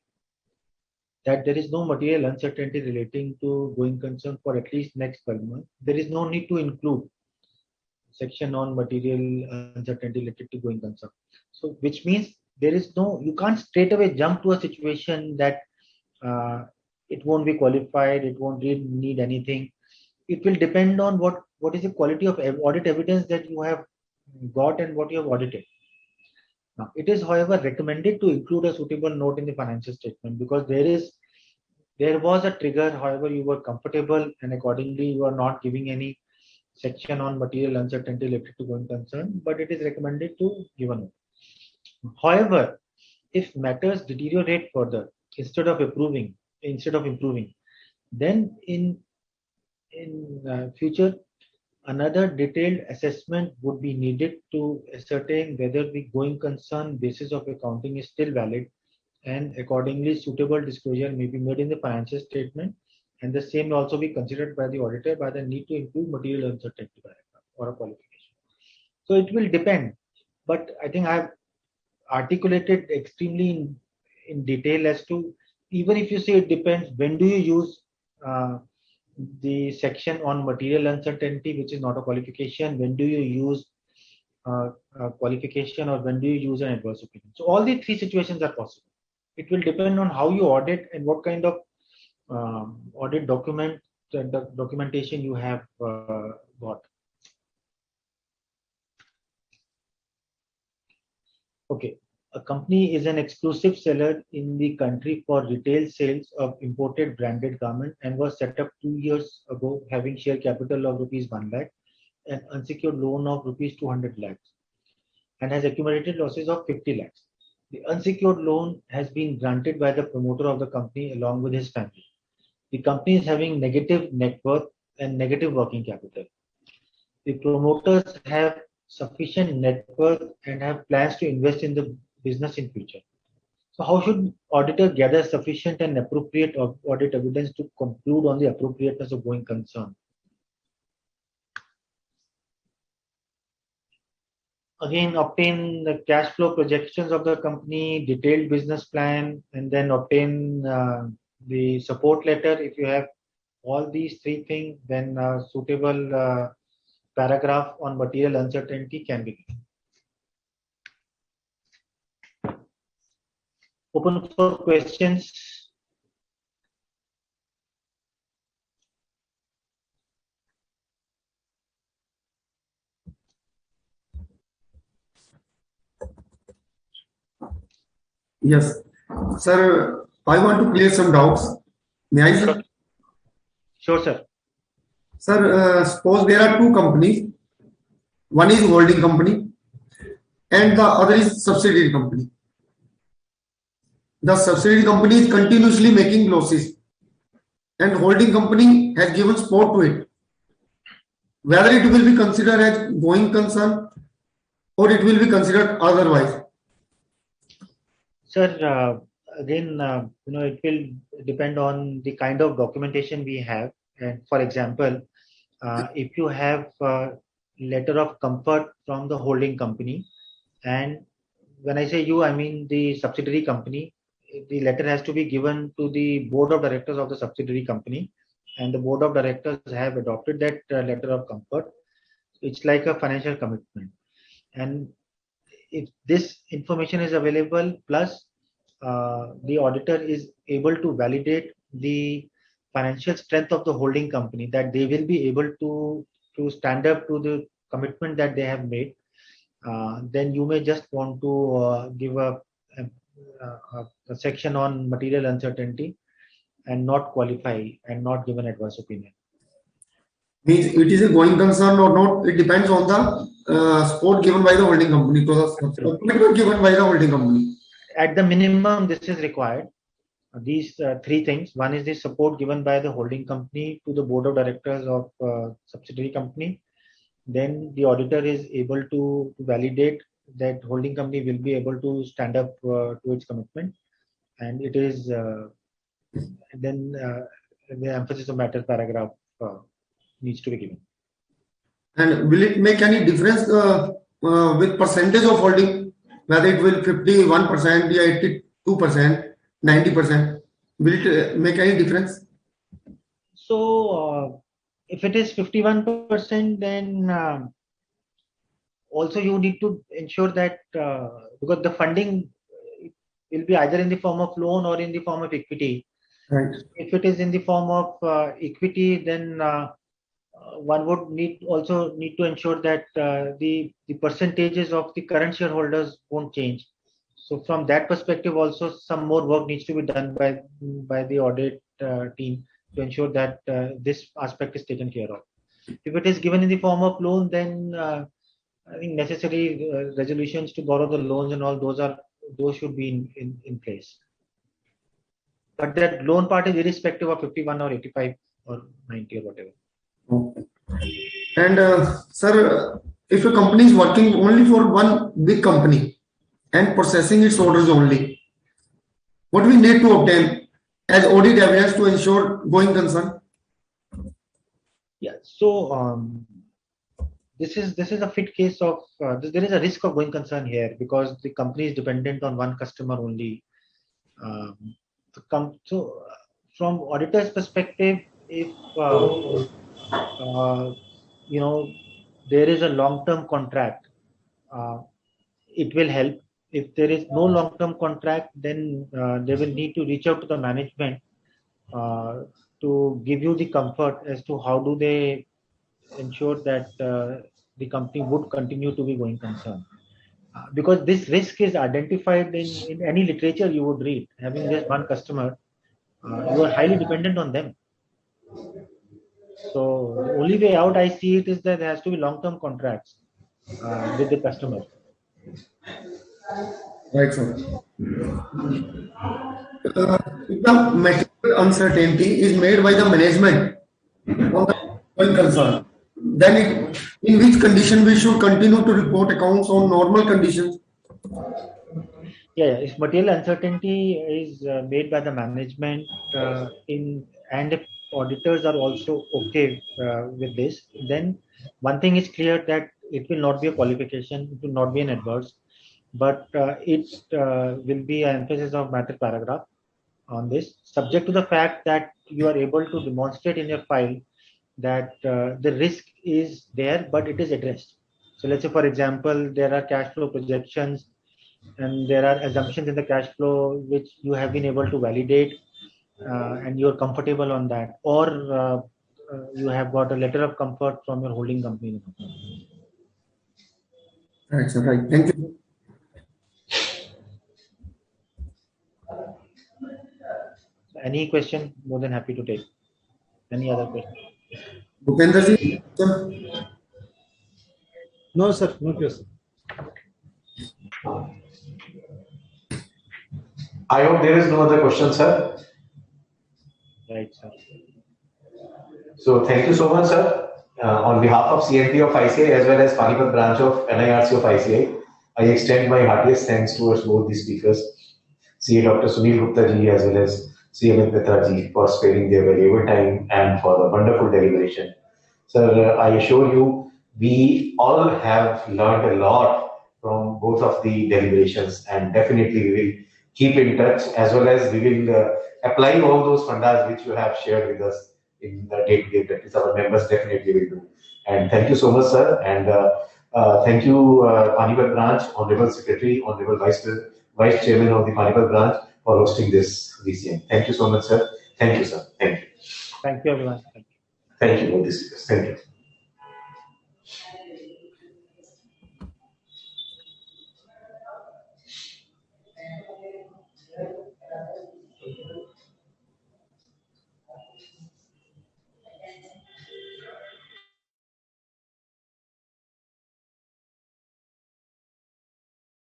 that there is no material uncertainty relating to going concern for at least next 12 months, there is no need to include section on material uncertainty related to going concern. So which means there is no, you can't straight away jump to a situation that it won't be qualified, it won't need anything. It will depend on what is the quality of audit evidence that you have got and what you have audited. Now, it is, however, recommended to include a suitable note in the financial statement because there was a trigger, however, you were comfortable and accordingly you are not giving any section on material uncertainty related to going concern, but it is recommended to give a note. However, if matters deteriorate further instead of improving, then in future another detailed assessment would be needed to ascertain whether the going concern basis of accounting is still valid, and accordingly suitable disclosure may be made in the financial statement, and the same will also be considered by the auditor by the need to include material uncertainty or a qualification. So it will depend, but I think I have articulated extremely in detail as to, even if you say it depends, when do you use the section on material uncertainty, which is not a qualification, when do you use a qualification, or when do you use an adverse opinion. So all the three situations are possible. It will depend on how you audit and what kind of audit documentation you have got. Okay, a company is an exclusive seller in the country for retail sales of imported branded garment and was set up 2 years ago, having share capital of rupees 1 lakh, an unsecured loan of rupees 200 lakhs, and has accumulated losses of 50 lakhs. The unsecured loan has been granted by the promoter of the company along with his family. The company is having negative net worth and negative working capital. The promoters have sufficient net worth and have plans to invest in the business in future. So how should auditor gather sufficient and appropriate audit evidence to conclude on the appropriateness of going concern? Again, obtain the cash flow projections of the company, detailed business plan, and then obtain the support letter. If you have all these three things, then suitable paragraph on material uncertainty can be given. Open for questions. Yes, sir. I want to clear some doubts. May I, sir? Sure, sir. Sir, suppose there are two companies. One is holding company, and the other is subsidiary company. The subsidiary company is continuously making losses, and holding company has given support to it. Whether it will be considered as going concern or it will be considered otherwise. Sir, again, it will depend on the kind of documentation we have. And for example, if you have a letter of comfort from the holding company, and when I say you, I mean the subsidiary company, the letter has to be given to the board of directors of the subsidiary company, and the board of directors have adopted that letter of comfort. It's like a financial commitment. And if this information is available, plus the auditor is able to validate the financial strength of the holding company, that they will be able to stand up to the commitment that they have made, then you may just want to give a section on material uncertainty and not qualify and not give an adverse opinion. Means it is a going concern or not, it depends on the support given by the holding company, because support given by the holding company. At the minimum, this is required. These three things. One is the support given by the holding company to the board of directors of subsidiary company. Then the auditor is able to validate that holding company will be able to stand up to its commitment, and it is then the emphasis of matter paragraph needs to be given. And will it make any difference with percentage of holding, whether it will 51%, 82%, 90%? Will it make any difference? So if it is 51%, then also you need to ensure that because the funding will be either in the form of loan or in the form of equity. Right. If it is in the form of equity, then one would also need to ensure that the percentages of the current shareholders won't change. So from that perspective, also some more work needs to be done by the audit team to ensure that this aspect is taken care of. If it is given in the form of loan, then I think necessary resolutions to borrow the loans and all those should be in place. But that loan part is irrespective of 51 or 85 or 90 or whatever. And sir, if a company is working only for one big company and processing its orders only, what we need to obtain as audit evidence to ensure going concern? Yeah. So this is a fit case of there is a risk of going concern here because the company is dependent on one customer only. So from auditor's perspective, if there is a long-term contract, it will help. If there is no long-term contract, then they will need to reach out to the management to give you the comfort as to how do they ensure that the company would continue to be going concern. Because this risk is identified in any literature you would read. Having just one customer, you are highly dependent on them. So the only way out I see it is that there has to be long-term contracts with the customer. Right, sir. The material uncertainty is made by the management on the going concern. Then in which condition we should continue to report accounts on normal conditions? Yeah, if material uncertainty is made by the management and if auditors are also okay with this, then one thing is clear that it will not be a qualification, it will not be an adverse, but it will be an emphasis of matter paragraph on this, subject to the fact that you are able to demonstrate in your file that the risk is there, but it is addressed. So let's say, for example, there are cash flow projections and there are assumptions in the cash flow which you have been able to validate and you're comfortable on that, or you have got a letter of comfort from your holding company. Right, sir. Right. Thank you. Any question? More than happy to take. Any other question? Bhupendra ji, sir. No, sir. No question. I hope there is no other question, sir. Right, sir. So thank you so much, sir. On behalf of CNP of ICAI as well as Panipat branch of NIRC of ICAI, I extend my heartiest thanks towards both the speakers, CA Dr. Sunil Gupta ji as well as CA Amit Mitra ji for sparing their valuable time and for the wonderful deliberation. Sir, I assure you, we all have learned a lot from both of the deliberations, and definitely we will keep in touch, as well as we will apply all those fundas which you have shared with us in the day-to-day practice. Our members definitely will do. And thank you so much, sir. And thank you, Panipat branch, Honorable Secretary, Honorable Vice Chairman of the Panipat branch for hosting this VCM. Thank you so much, sir. Thank you, sir. Thank you. Thank you, everyone. Thank you for this. Thank you.